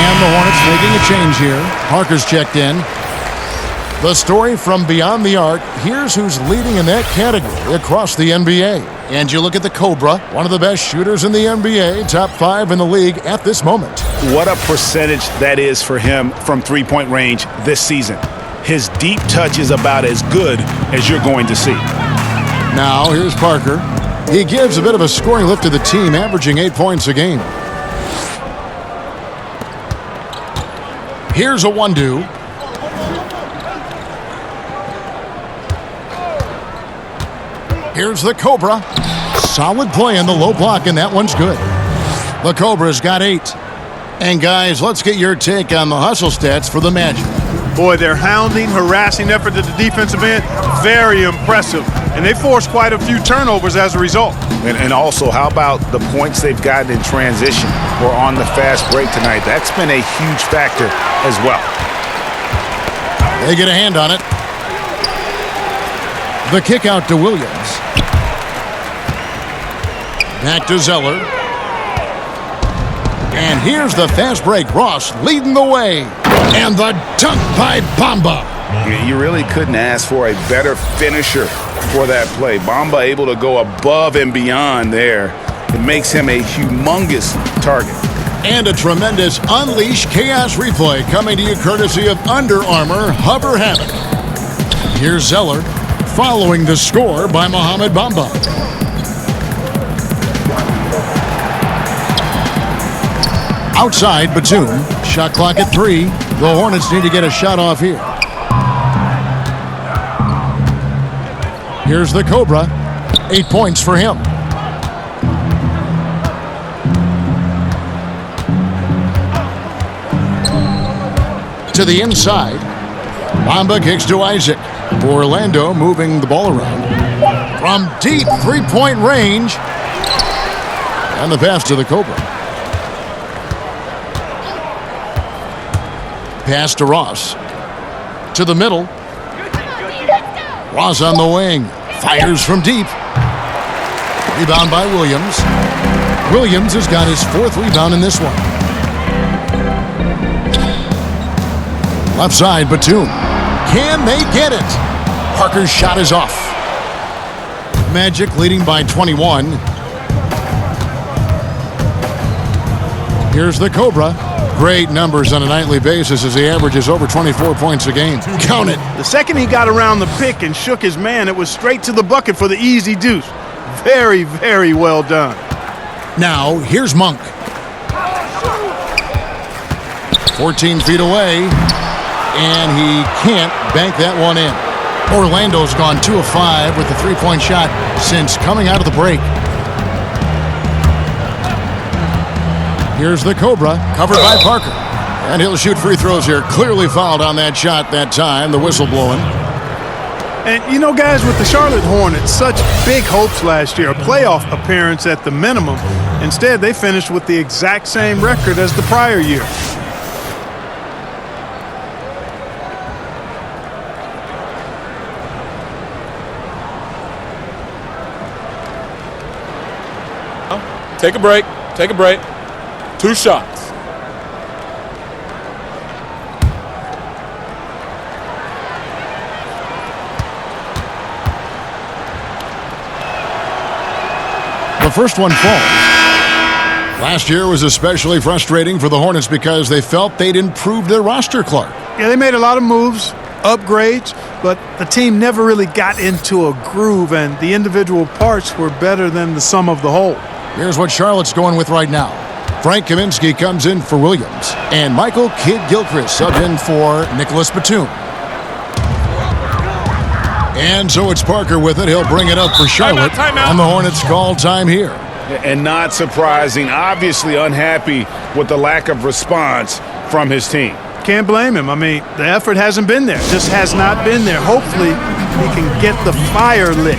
And the Hornets making a change here. Parker's checked in. The story from beyond the arc. Here's who's leading in that category across the NBA. And you look at the Cobra, one of the best shooters in the NBA, top 5 in the league at this moment. What a percentage that is for him from three-point range this season. His deep touch is about as good as you're going to see. Now, here's Parker. He gives a bit of a scoring lift to the team, averaging 8 points a game. Here's a 1-2. Here's the Cobra. Solid play in the low block, and that one's good. The Cobra's got 8. And guys, let's get your take on the hustle stats for the Magic. boy, their hounding, harassing effort at the defensive end, very impressive. And they forced quite a few turnovers as a result. And also, how about the points they've gotten in transition or on the fast break tonight? That's been a huge factor as well. They get a hand on it. The kick out to Williams. Back to Zeller. And here's the fast break. Ross leading the way. And the dunk by Bamba. You really couldn't ask for a better finisher for that play. Bamba able to go above and beyond there. It makes him a humongous target. And a tremendous Unleash Chaos replay coming to you courtesy of Under Armour Hover Havoc. Here's Zeller following the score by Mohamed Bamba. Outside, Batum. Shot clock at 3. The Hornets need to get a shot off here. Here's the Cobra. 8 points for him. To the inside. Bamba kicks to Isaac. Orlando moving the ball around. From deep three-point range. And the pass to the Cobra. Pass to Ross. To the middle. Ross on the wing. Fires from deep. Rebound by Williams. Williams has got his 4th rebound in this one. Left side, Batum. Can they get it? Parker's shot is off. Magic leading by 21. Here's the Cobra. Great numbers on a nightly basis as he averages over 24 points a game. Count it. The second he got around the pick and shook his man, it was straight to the bucket for the easy deuce. Very, very well done. Now, here's Monk. 14 feet away, and he can't bank that one in. Orlando's gone 2 of 5 with the three-point shot since coming out of the break. Here's the Cobra, covered by Parker. And he'll shoot free throws here. Clearly fouled on that shot that time, the whistle blowing. And, you know, guys, with the Charlotte Hornets, such big hopes last year, a playoff appearance at the minimum. Instead, they finished with the exact same record as the prior year. Take a break. Take a break. 2 shots. The first one falls. Last year was especially frustrating for the Hornets because they felt they'd improved their roster, Clark. Yeah, they made a lot of moves, upgrades, but the team never really got into a groove, and the individual parts were better than the sum of the whole. Here's what Charlotte's going with right now. Frank Kaminsky comes in for Williams, and Michael Kidd-Gilchrist subbed in for Nicholas Batum. And so it's Parker with it. He'll bring it up for Charlotte, and the Hornets call time here. And not surprising, obviously unhappy with the lack of response from his team. Can't blame him. I mean, the effort hasn't been there. Just has not been there. Hopefully, he can get the fire lit.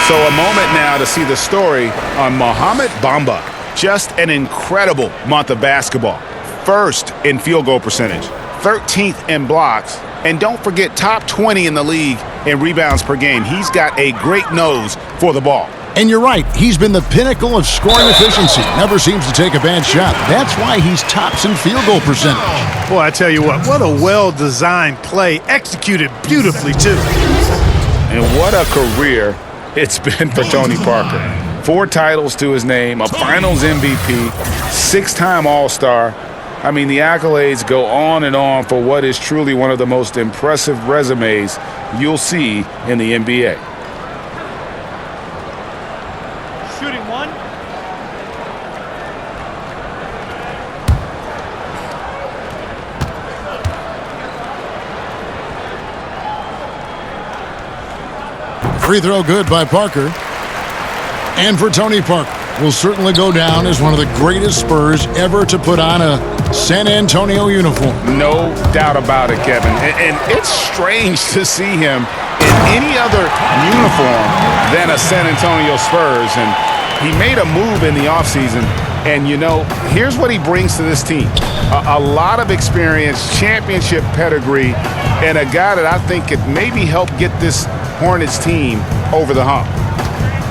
So a moment now to see the story on Mohamed Bamba. Just an incredible month of basketball. First in field goal percentage, 13th in blocks, and don't forget top 20 in the league in rebounds per game. He's got a great nose for the ball. And you're right, he's been the pinnacle of scoring efficiency. Never seems to take a bad shot. That's why he's tops in field goal percentage. Boy, I tell you what a well-designed play, executed beautifully too. And what a career it's been for Tony Parker. 4 titles to his name, a Finals MVP, 6-time All-Star. I mean, the accolades go on and on for what is truly one of the most impressive resumes you'll see in the NBA. Shooting one. Free throw good by Parker. And for Tony Parker, will certainly go down as one of the greatest Spurs ever to put on a San Antonio uniform. No doubt about it, Kevin. And it's strange to see him in any other uniform than a San Antonio Spurs. And he made a move in the offseason. And, you know, here's what he brings to this team. A lot of experience, championship pedigree, and a guy that I think could maybe help get this Hornets team over the hump.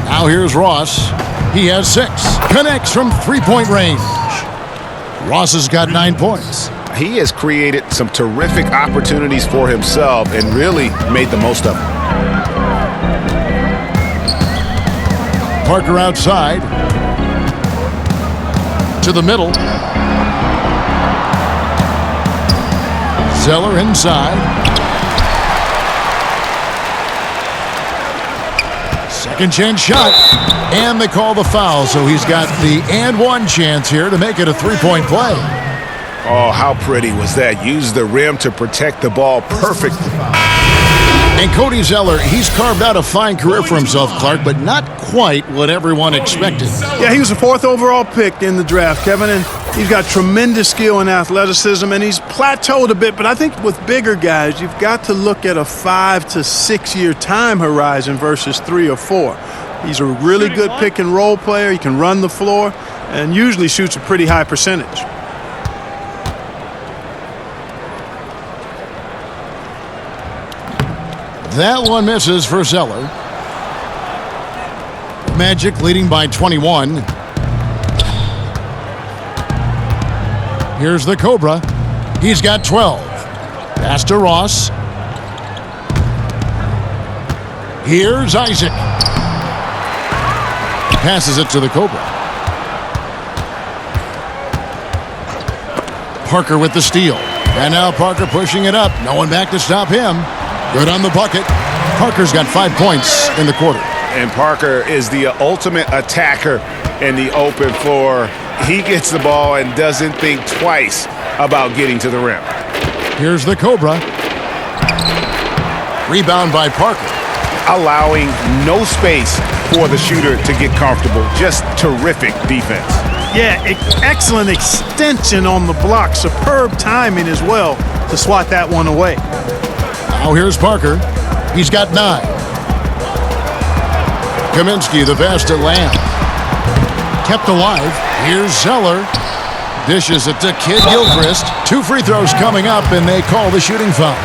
Now here's Ross. He has 6. Connects from three-point range. Ross has got 9 points. He has created some terrific opportunities for himself and really made the most of them. Parker outside. To the middle. Zeller inside. Second chance shot, and they call the foul, so he's got the and one chance here to make it a three-point play. Oh, how pretty was that? Used the rim to protect the ball perfectly. And Cody Zeller, he's carved out a fine career for himself, Clark, but not quite what everyone expected. Yeah, he was the 4th overall pick in the draft, Kevin, and he's got tremendous skill and athleticism, and he's plateaued a bit, but I think with bigger guys, you've got to look at a 5 to 6 year time horizon versus 3 or 4. He's a really good pick and roll player. He can run the floor and usually shoots a pretty high percentage. That one misses for Zeller. Magic leading by 21. Here's the Cobra. He's got 12. Pass to Ross. Here's Isaac. Passes it to the Cobra. Parker with the steal. And now Parker pushing it up. No one back to stop him. Good on the bucket. Parker's got 5 points in the quarter. And Parker is the ultimate attacker in the open floor. He gets the ball and doesn't think twice about getting to the rim. Here's the Cobra. Rebound by Parker. Allowing no space for the shooter to get comfortable. Just terrific defense. Yeah, excellent extension on the block. Superb timing as well to swat that one away. Now here's Parker. He's got 9. Kaminsky, the pass to Lamb. Kept alive. Here's Zeller. Dishes it to Kid Gilchrist. 2 free throws coming up, and they call the shooting foul.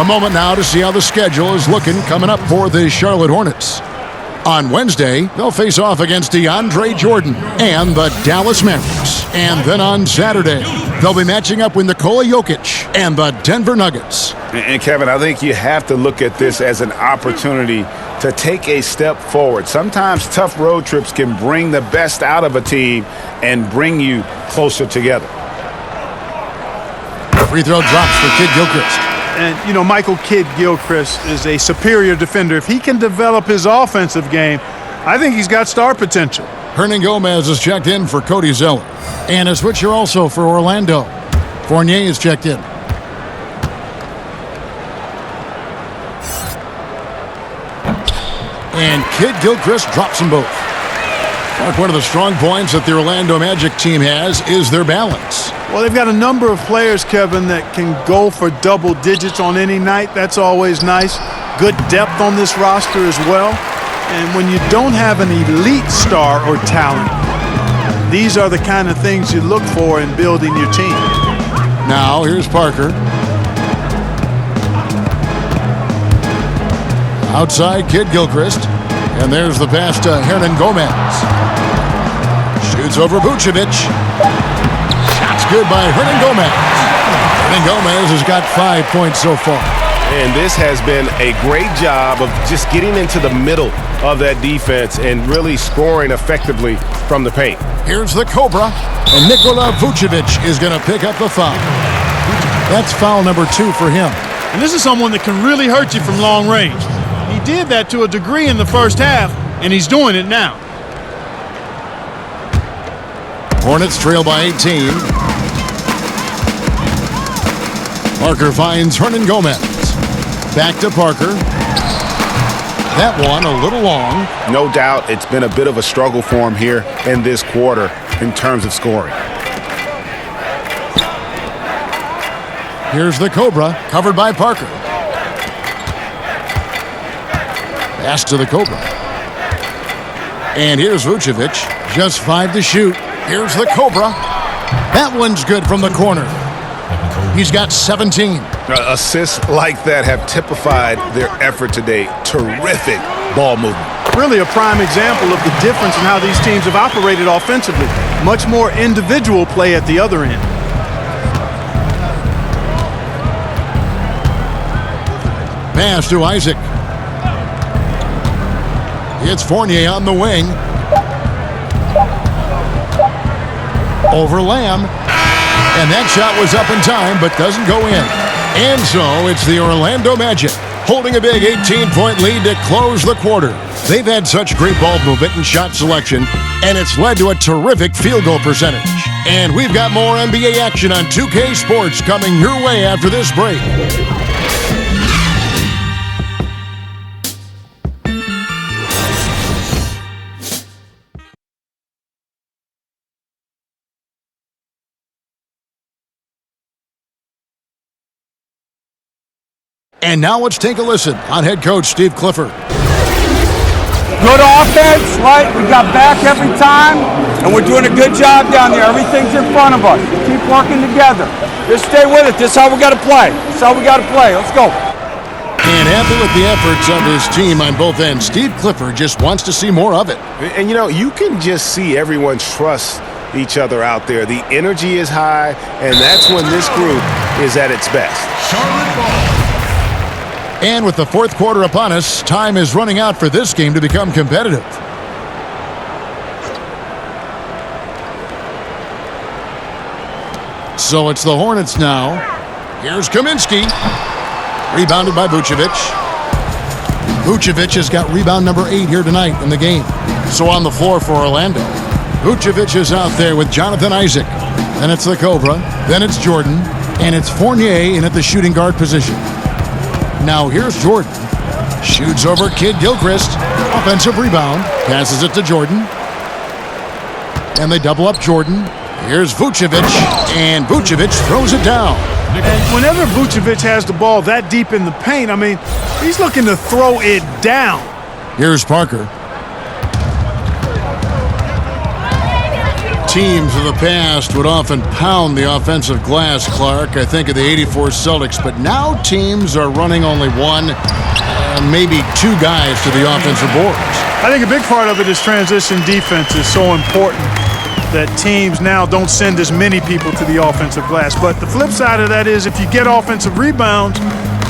A moment now to see how the schedule is looking coming up for the Charlotte Hornets. On Wednesday, they'll face off against DeAndre Jordan and the Dallas Mavericks. And then on Saturday, they'll be matching up with Nikola Jokic and the Denver Nuggets. And Kevin, I think you have to look at this as an opportunity to take a step forward. Sometimes tough road trips can bring the best out of a team and bring you closer together. Free throw drops for Kid Gilchrist. And, you know, Michael Kidd Gilchrist is a superior defender. If he can develop his offensive game, I think he's got star potential. Hernangomez is checked in for Cody Zeller. And a switcher also for Orlando. Fournier is checked in. And Kid Gilchrist drops them both. Mark, one of the strong points that the Orlando Magic team has is their balance. Well, they've got a number of players, Kevin, that can go for double digits on any night. That's always nice. Good depth on this roster as well. And when you don't have an elite star or talent, these are the kind of things you look for in building your team. Now, here's Parker. Outside, Kid Gilchrist. And there's the pass to Hernangomez. Shoots over Vucevic. Shot's good by Hernangomez. Hernangomez has got 5 points so far. And this has been a great job of just getting into the middle of that defense and really scoring effectively from the paint. Here's the Cobra. And Nikola Vucevic is going to pick up the foul. That's foul number 2 for him. And this is someone that can really hurt you from long range. He did that to a degree in the first half, and he's doing it now. Hornets trail by 18. Parker finds Hernangomez. Back to Parker. That one a little long. No doubt it's been a bit of a struggle for him here in this quarter in terms of scoring. Here's the Cobra, covered by Parker. Pass to the Cobra. And here's Vucevic. Just 5 to shoot. Here's the Cobra. That one's good from the corner. He's got 17. Assists like that have typified their effort today. Terrific ball movement. Really a prime example of the difference in how these teams have operated offensively. Much more individual play at the other end. Pass to Isaac. It's Fournier on the wing. Over Lamb. And that shot was up in time, but doesn't go in. And so it's the Orlando Magic holding a big 18-point lead to close the quarter. They've had such great ball movement and shot selection, and it's led to a terrific field goal percentage. And we've got more NBA action on 2K Sports coming your way after this break. And now let's take a listen on head coach Steve Clifford. Good offense, right? We got back every time, and we're doing a good job down there. Everything's in front of us. Keep working together. Just stay with it. This is how we got to play. This is how we got to play. Let's go. And happy with the efforts of his team on both ends. Steve Clifford just wants to see more of it. And, you know, you can just see everyone trust each other out there. The energy is high, and that's when this group is at its best. Charlotte ball. And with the fourth quarter upon us, time is running out for this game to become competitive. So it's the Hornets now. Here's Kaminsky. Rebounded by Vucevic. Vucevic has got rebound number 8 here tonight in the game. So on the floor for Orlando, Vucevic is out there with Jonathan Isaac. Then it's the Cobra. Then it's Jordan. And it's Fournier in at the shooting guard position. Now here's Jordan. Shoots over Kid Gilchrist. Offensive rebound. Passes it to Jordan. And they double up Jordan. Here's Vucevic. And Vucevic throws it down. And whenever Vucevic has the ball that deep in the paint, I mean, he's looking to throw it down. Here's Parker. Teams of the past would often pound the offensive glass, Clark. I think of the '84 Celtics, but now teams are running only one, maybe two guys to the offensive boards. I think a big part of it is transition defense is so important that teams now don't send as many people to the offensive glass. But the flip side of that is if you get offensive rebounds,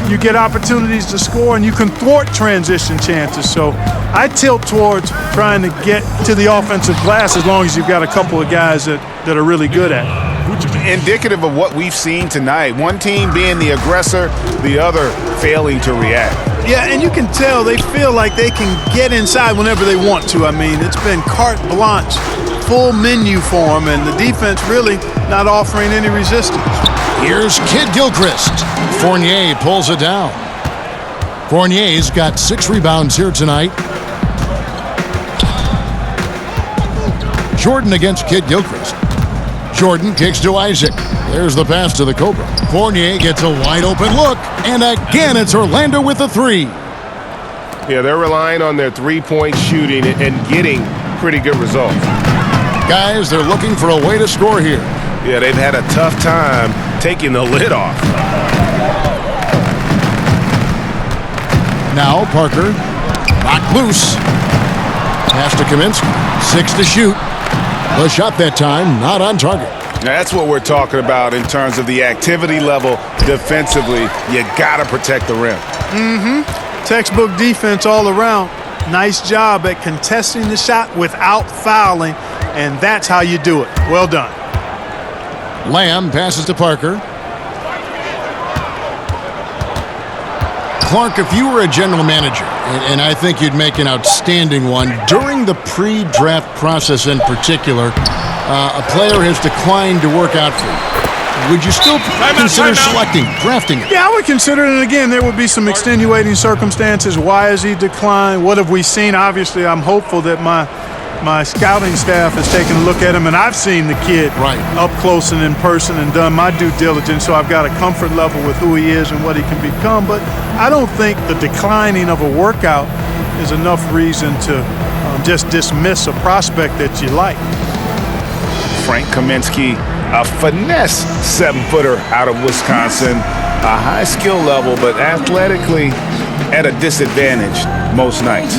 you get opportunities to score and you can thwart transition chances. So I tilt towards trying to get to the offensive glass as long as you've got a couple of guys that are really good at it. Indicative of what we've seen tonight. One team being the aggressor, the other failing to react. Yeah, and you can tell they feel like they can get inside whenever they want to. I mean, it's been carte blanche, full menu for them, and the defense really not offering any resistance. Here's Kid Gilchrist. Fournier pulls it down. Fournier's got 6 rebounds here tonight. Jordan against Kid Gilchrist. Jordan kicks to Isaac. There's the pass to the Cobra. Fournier gets a wide open look, and again it's Orlando with a 3. Yeah, they're relying on their three-point shooting and getting pretty good results. Guys, they're looking for a way to score here. Yeah, they've had a tough time taking the lid off. Now Parker, knocked loose. Pass to Kaminsky. 6 to shoot. The shot that time, not on target. Now, that's what we're talking about in terms of the activity level defensively. You got to protect the rim. Textbook defense all around. Nice job at contesting the shot without fouling, and that's how you do it. Well done. Lamb passes to Parker. Clark, if you were a general manager, and I think you'd make an outstanding one, during the pre-draft process in particular, a player has declined to work out for you. Would you still consider drafting it? Yeah, I would consider it. And again, there would be some extenuating circumstances. Why has he declined? What have we seen? Obviously, I'm hopeful that my scouting staff has taken a look at him, and I've seen the kid up close and in person and done my due diligence, so I've got a comfort level with who he is and what he can become. But I don't think the declining of a workout is enough reason to just dismiss a prospect that you like. Frank Kaminsky, a finesse 7-footer out of Wisconsin, a high skill level, but athletically at a disadvantage most nights.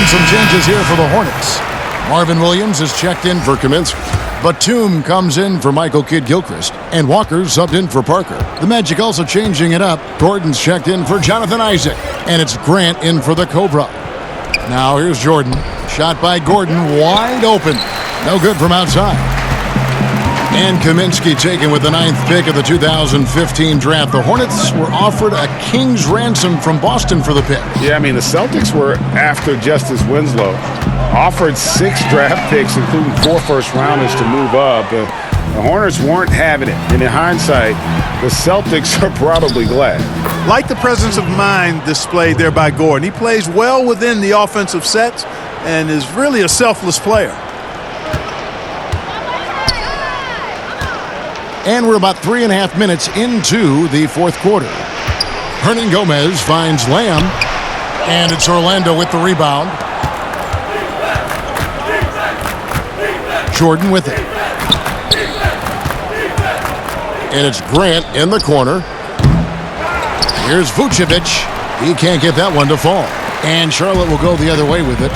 Some changes here for the Hornets. Marvin Williams is checked in for Kaminsky. Batum comes in for Michael Kidd-Gilchrist. And Walker's subbed in for Parker. The Magic also changing it up. Gordon's checked in for Jonathan Isaac. And it's Grant in for the Cobra. Now here's Jordan. Shot by Gordon, wide open. No good from outside. And Kaminsky taken with the 9th pick of the 2015 draft. The Hornets were offered a king's ransom from Boston for the pick. Yeah, I mean, the Celtics were after Justice Winslow. Offered 6 draft picks, including 4 first-rounders to move up. The Hornets weren't having it. And in hindsight, the Celtics are probably glad. Like the presence of mind displayed there by Gordon. He plays well within the offensive sets and is really a selfless player. And we're about 3.5 minutes into the 4th quarter. Hernan Gomez finds Lamb, and it's Orlando with the rebound. Jordan with it. And it's Grant in the corner. Here's Vucevic. He can't get that one to fall. And Charlotte will go the other way with it.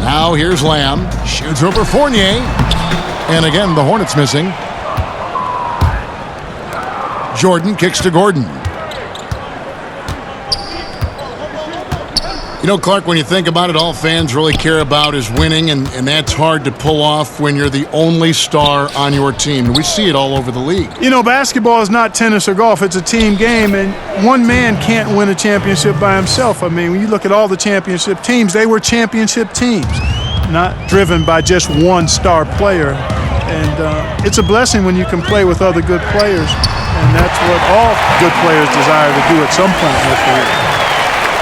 Now here's Lamb. Shoots over Fournier. And again, the Hornets missing. Jordan kicks to Gordon. You know, Clark, when you think about it, all fans really care about is winning, and that's hard to pull off when you're the only star on your team. We see it all over the league. You know, basketball is not tennis or golf. It's a team game, and one man can't win a championship by himself. I mean, when you look at all the championship teams, they were championship teams, not driven by just one star player. And it's a blessing when you can play with other good players, and that's what all good players desire to do at some point in their career.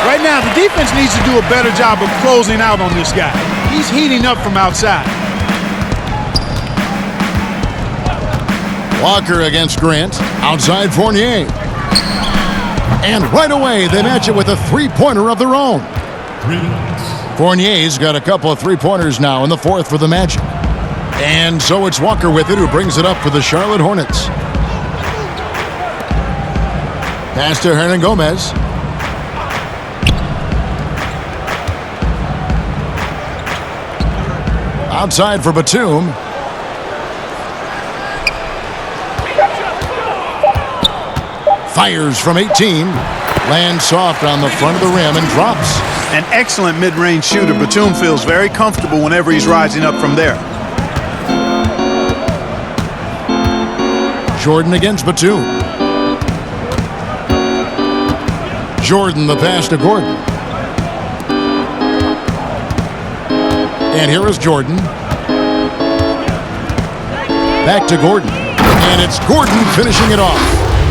Right now, the defense needs to do a better job of closing out on this guy. He's heating up from outside. Walker against Grant. Outside Fournier. And right away, they match it with a three-pointer of their own. Fournier's got a couple of three-pointers now in the fourth for the Magic. And so it's Walker with it who brings it up for the Charlotte Hornets. Pass to Hernangomez. Outside for Batum. Fires from 18. Lands soft on the front of the rim and drops. An excellent mid-range shooter. Batum feels very comfortable whenever he's rising up from there. Jordan against Batum. Jordan the pass to Gordon. And here is Jordan. Back to Gordon. And it's Gordon finishing it off.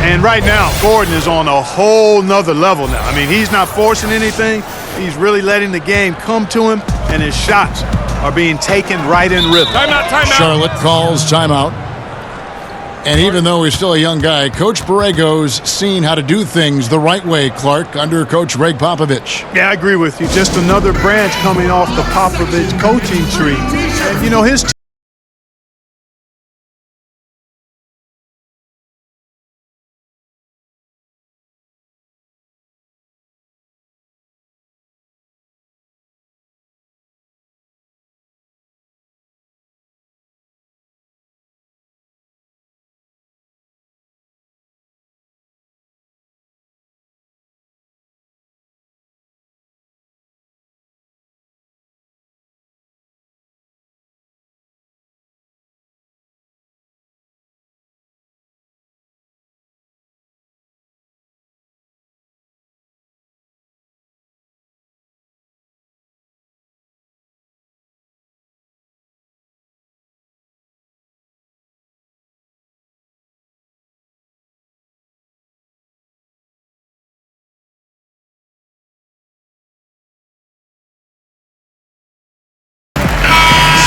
And right now, Gordon is on a whole nother level now. I mean, he's not forcing anything. He's really letting the game come to him, and his shots are being taken right in rhythm. Timeout. Charlotte calls timeout. And even though he's still a young guy, Coach Borrego's seen how to do things the right way, Clark, under Coach Greg Popovich. Yeah, I agree with you. Just another branch coming off the Popovich coaching tree. And, you know, his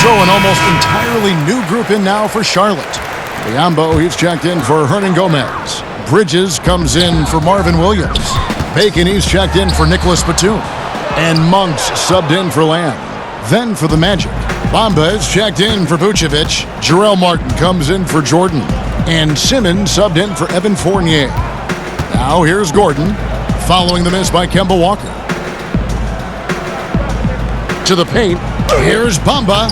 So an almost entirely new group in now for Charlotte. Biombo, he's checked in for Hernangomez. Bridges comes in for Marvin Williams. Bacon, he's checked in for Nicholas Batum. And Monks subbed in for Lamb. Then for the Magic, Bamba is checked in for Vucevic. Jarrell Martin comes in for Jordan. And Simmons subbed in for Evan Fournier. Now here's Gordon, following the miss by Kemba Walker. To the paint, here's Bamba.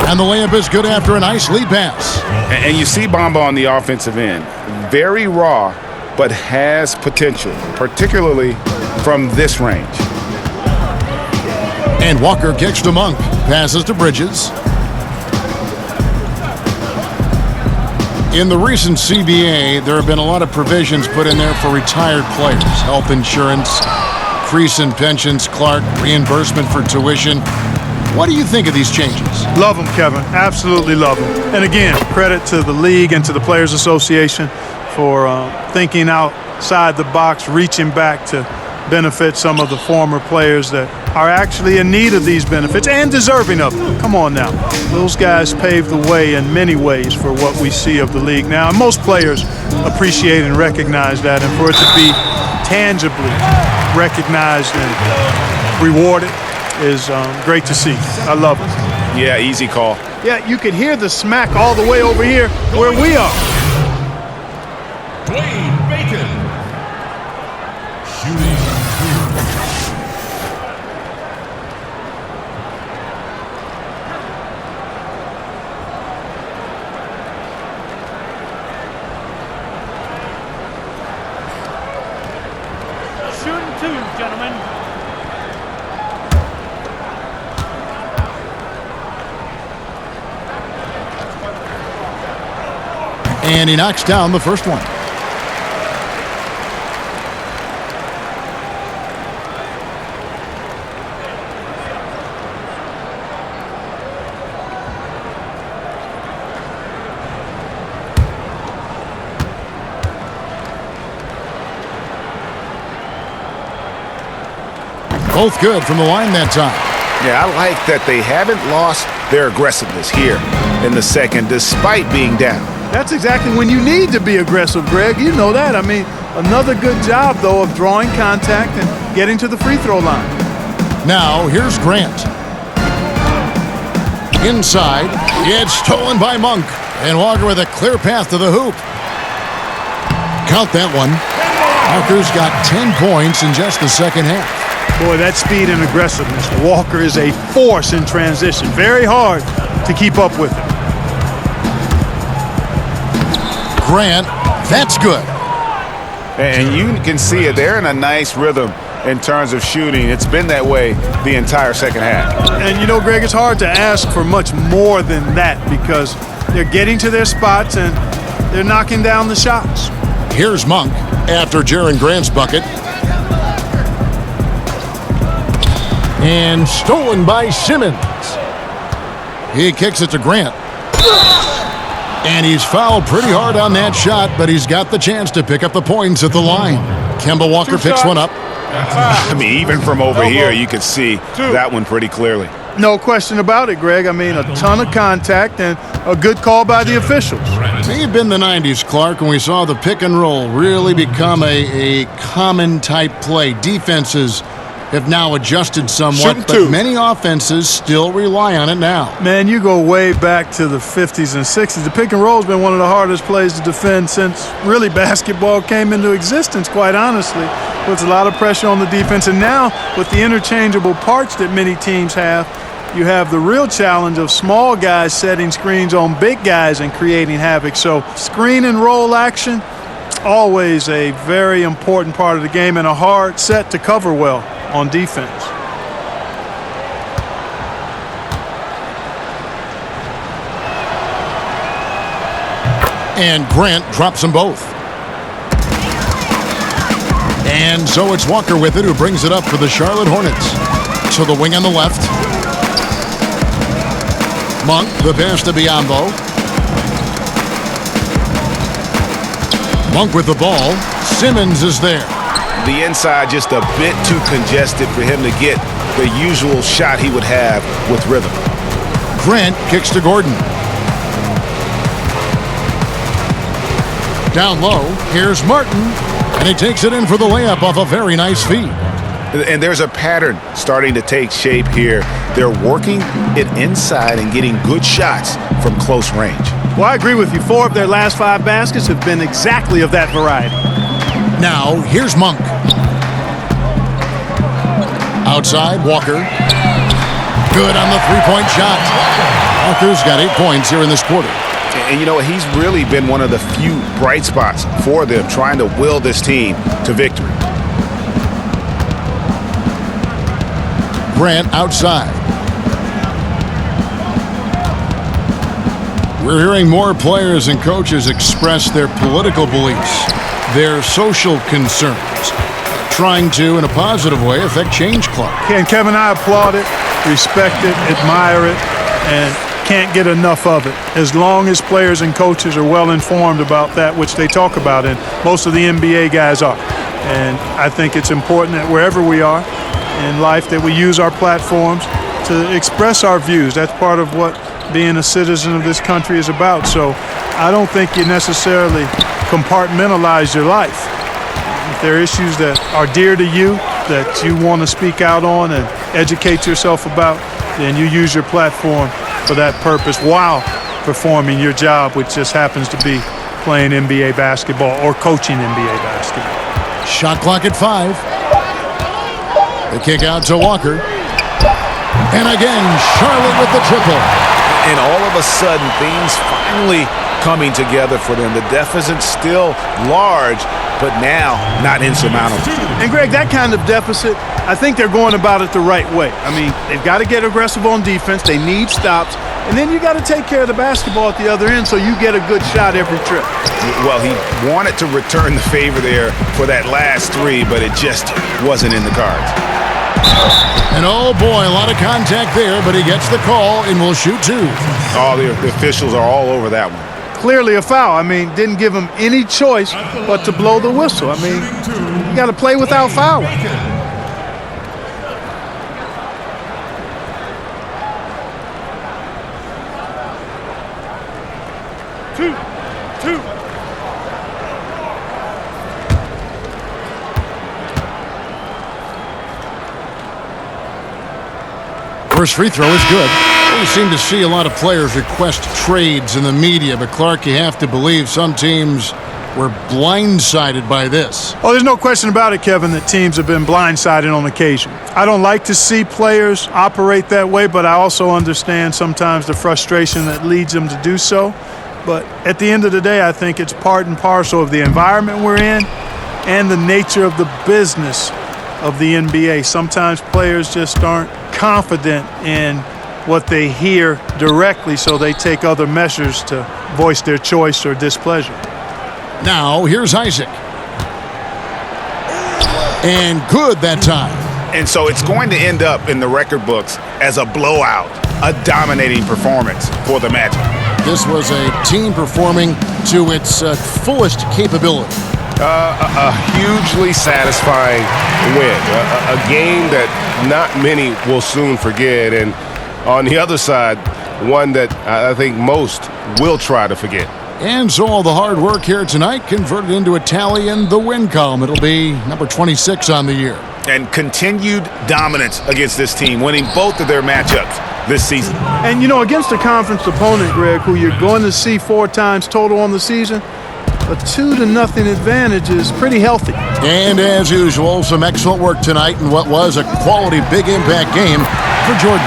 And the layup is good after a nice lead pass. And you see Bamba on the offensive end. Very raw, but has potential, particularly from this range. And Walker kicks to Monk. Passes to Bridges. In the recent CBA, there have been a lot of provisions put in there for retired players. Health insurance, increase in pensions, Clark, reimbursement for tuition. What do you think of these changes? Love them, Kevin. Absolutely love them. And again, credit to the league and to the Players Association for thinking outside the box, reaching back to benefit some of the former players that are actually in need of these benefits and deserving of them. Come on now. Those guys paved the way in many ways for what we see of the league now. And most players appreciate and recognize that. And for it to be tangibly recognized and rewarded is great to see. I love it. Yeah, easy call. Yeah, you could hear the smack all the way over here where we are. Dwayne Bacon. Shooting 2, gentlemen. And he knocks down the first one. Both good from the line that time. Yeah, I like that they haven't lost their aggressiveness here in the second despite being down. That's exactly when you need to be aggressive, Greg. You know that. I mean, another good job, though, of drawing contact and getting to the free throw line. Now, here's Grant. Inside, it's stolen by Monk. And Walker with a clear path to the hoop. Count that one. Walker's got 10 points in just the second half. Boy, that speed and aggressiveness. Walker is a force in transition. Very hard to keep up with him. Grant, that's good. And you can see it. They're in a nice rhythm in terms of shooting. It's been that way the entire second half. And you know, Greg, it's hard to ask for much more than that because they're getting to their spots and they're knocking down the shots. Here's Monk after Jaren Grant's bucket. And stolen by Simmons. He kicks it to Grant. And he's fouled pretty hard on that shot, but he's got the chance to pick up the points at the line. Kemba Walker picks one up. I mean, even from over here, you could see that one pretty clearly. No question about it, Greg. I mean, a ton of contact and a good call by the officials. May have been the 90s, Clark, when we saw the pick and roll really become a common type play. Defenses have now adjusted somewhat, but many offenses still rely on it now. Man, you go way back to the 50s and 60s. The pick and roll has been one of the hardest plays to defend since really basketball came into existence, quite honestly. Puts a lot of pressure on the defense. And now, with the interchangeable parts that many teams have, you have the real challenge of small guys setting screens on big guys and creating havoc. So screen and roll action, always a very important part of the game and a hard set to cover well on defense. And Grant drops them both. And so it's Walker with it who brings it up for the Charlotte Hornets. So the wing on the left. Monk, the pass to Biyombo. Monk with the ball. Simmons is there. The inside just a bit too congested for him to get the usual shot he would have with rhythm. Grant kicks to Gordon. Down low, here's Martin, and he takes it in for the layup off a very nice feed. And there's a pattern starting to take shape here. They're working it inside and getting good shots from close range. Well, I agree with you. 4 of their last 5 baskets have been exactly of that variety. Now, here's Monk. Outside, Walker. Good on the three-point shot. Walker's got 8 points here in this quarter. And you know, he's really been one of the few bright spots for them, trying to will this team to victory. Grant outside. We're hearing more players and coaches express their political beliefs, their social concerns, trying to, in a positive way, affect change, Clark. And Kevin, I applaud it, respect it, admire it, and can't get enough of it. As long as players and coaches are well informed about that, which they talk about, and most of the NBA guys are. And I think it's important that wherever we are in life that we use our platforms to express our views. That's part of what being a citizen of this country is about. So I don't think you necessarily compartmentalize your life. If there are issues that are dear to you, that you want to speak out on and educate yourself about, then you use your platform for that purpose while performing your job, which just happens to be playing NBA basketball or coaching NBA basketball. Shot clock at 5. The kick out to Walker. And again, Charlotte with the triple. And all of a sudden, things finally coming together for them. The deficit's still large, but now not insurmountable. And Greg, that kind of deficit, I think they're going about it the right way. I mean, they've got to get aggressive on defense. They need stops. And then you got to take care of the basketball at the other end so you get a good shot every trip. Well, he wanted to return the favor there for that last 3, but it just wasn't in the cards. And oh boy, a lot of contact there, but he gets the call and will shoot 2. Oh, the officials are all over that one. Clearly a foul. I mean, didn't give him any choice but to blow the whistle. I mean, you got to play without fouling. Two. First free throw is good. We seem to see a lot of players request trades in the media, but Clark, you have to believe some teams were blindsided by this. Oh, there's no question about it, Kevin, that teams have been blindsided on occasion. I don't like to see players operate that way, but I also understand sometimes the frustration that leads them to do so. But at the end of the day, I think it's part and parcel of the environment we're in and the nature of the business of the NBA. Sometimes players just aren't confident in what they hear directly, so they take other measures to voice their choice or displeasure. Now, here's Isaac. And good that time. And so it's going to end up in the record books as a blowout, a dominating performance for the Magic. This was a team performing to its fullest capability. A hugely satisfying win. A game that not many will soon forget. And on the other side, one that I think most will try to forget. And so all the hard work here tonight converted into a tally in the win column. It'll be number 26 on the year. And continued dominance against this team, winning both of their matchups this season. And, you know, against a conference opponent, Greg, who you're going to see 4 times total on the season, a 2-0 advantage is pretty healthy. And as usual, some excellent work tonight in what was a quality big impact game for Jordan.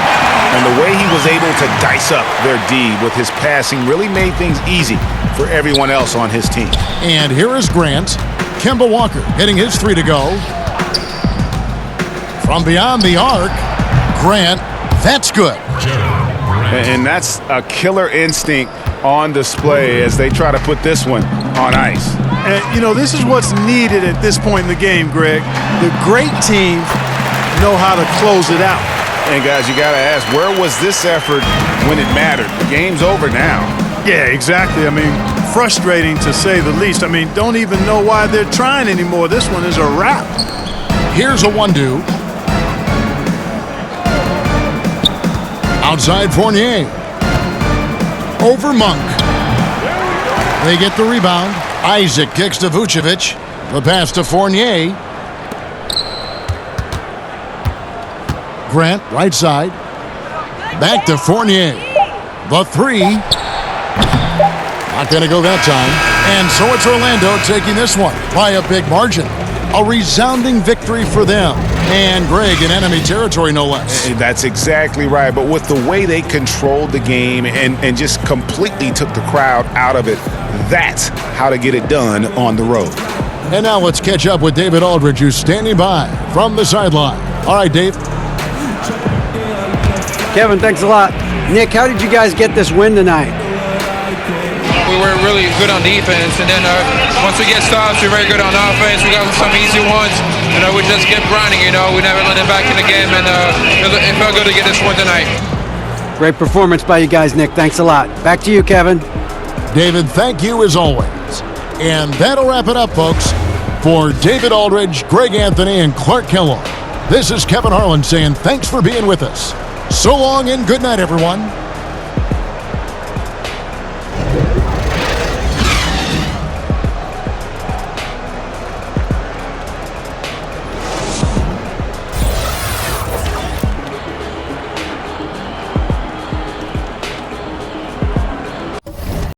And the way he was able to dice up their D with his passing really made things easy for everyone else on his team. And here is Grant. Kemba Walker hitting his 3 to go. From beyond the arc, Grant, that's good. And that's a killer instinct on display as they try to put this one on ice. And, you know, this is what's needed at this point in the game, Greg. The great teams know how to close it out. And, guys, you got to ask, where was this effort when it mattered? The game's over now. Yeah, exactly. I mean, frustrating to say the least. I mean, don't even know why they're trying anymore. This one is a wrap. Here's a 1-2. Outside Fournier. Over Monk. They get the rebound. Isaac kicks to Vucevic. The pass to Fournier. Grant, right side. Back to Fournier. The 3. Not going to go that time. And so it's Orlando taking this one by a big margin. A resounding victory for them. And Greg in enemy territory, no less. That's exactly right. But with the way they controlled the game and just completely took the crowd out of it, that's how to get it done on the road. And now let's catch up with David Aldridge, who's standing by from the sideline. All right, Dave. Kevin, thanks a lot. Nick, how did you guys get this win tonight? We were really good on defense, and then once we get stops, we're very good on offense. We got some easy ones. You know, we just kept grinding. You know, we never let it back in the game, and it felt good to get this one tonight. Great performance by you guys, Nick. Thanks a lot. Back to you, Kevin. David, thank you as always. And that'll wrap it up, folks. For David Aldridge, Greg Anthony, and Clark Kellogg, this is Kevin Harlan saying thanks for being with us. So long and good night, everyone.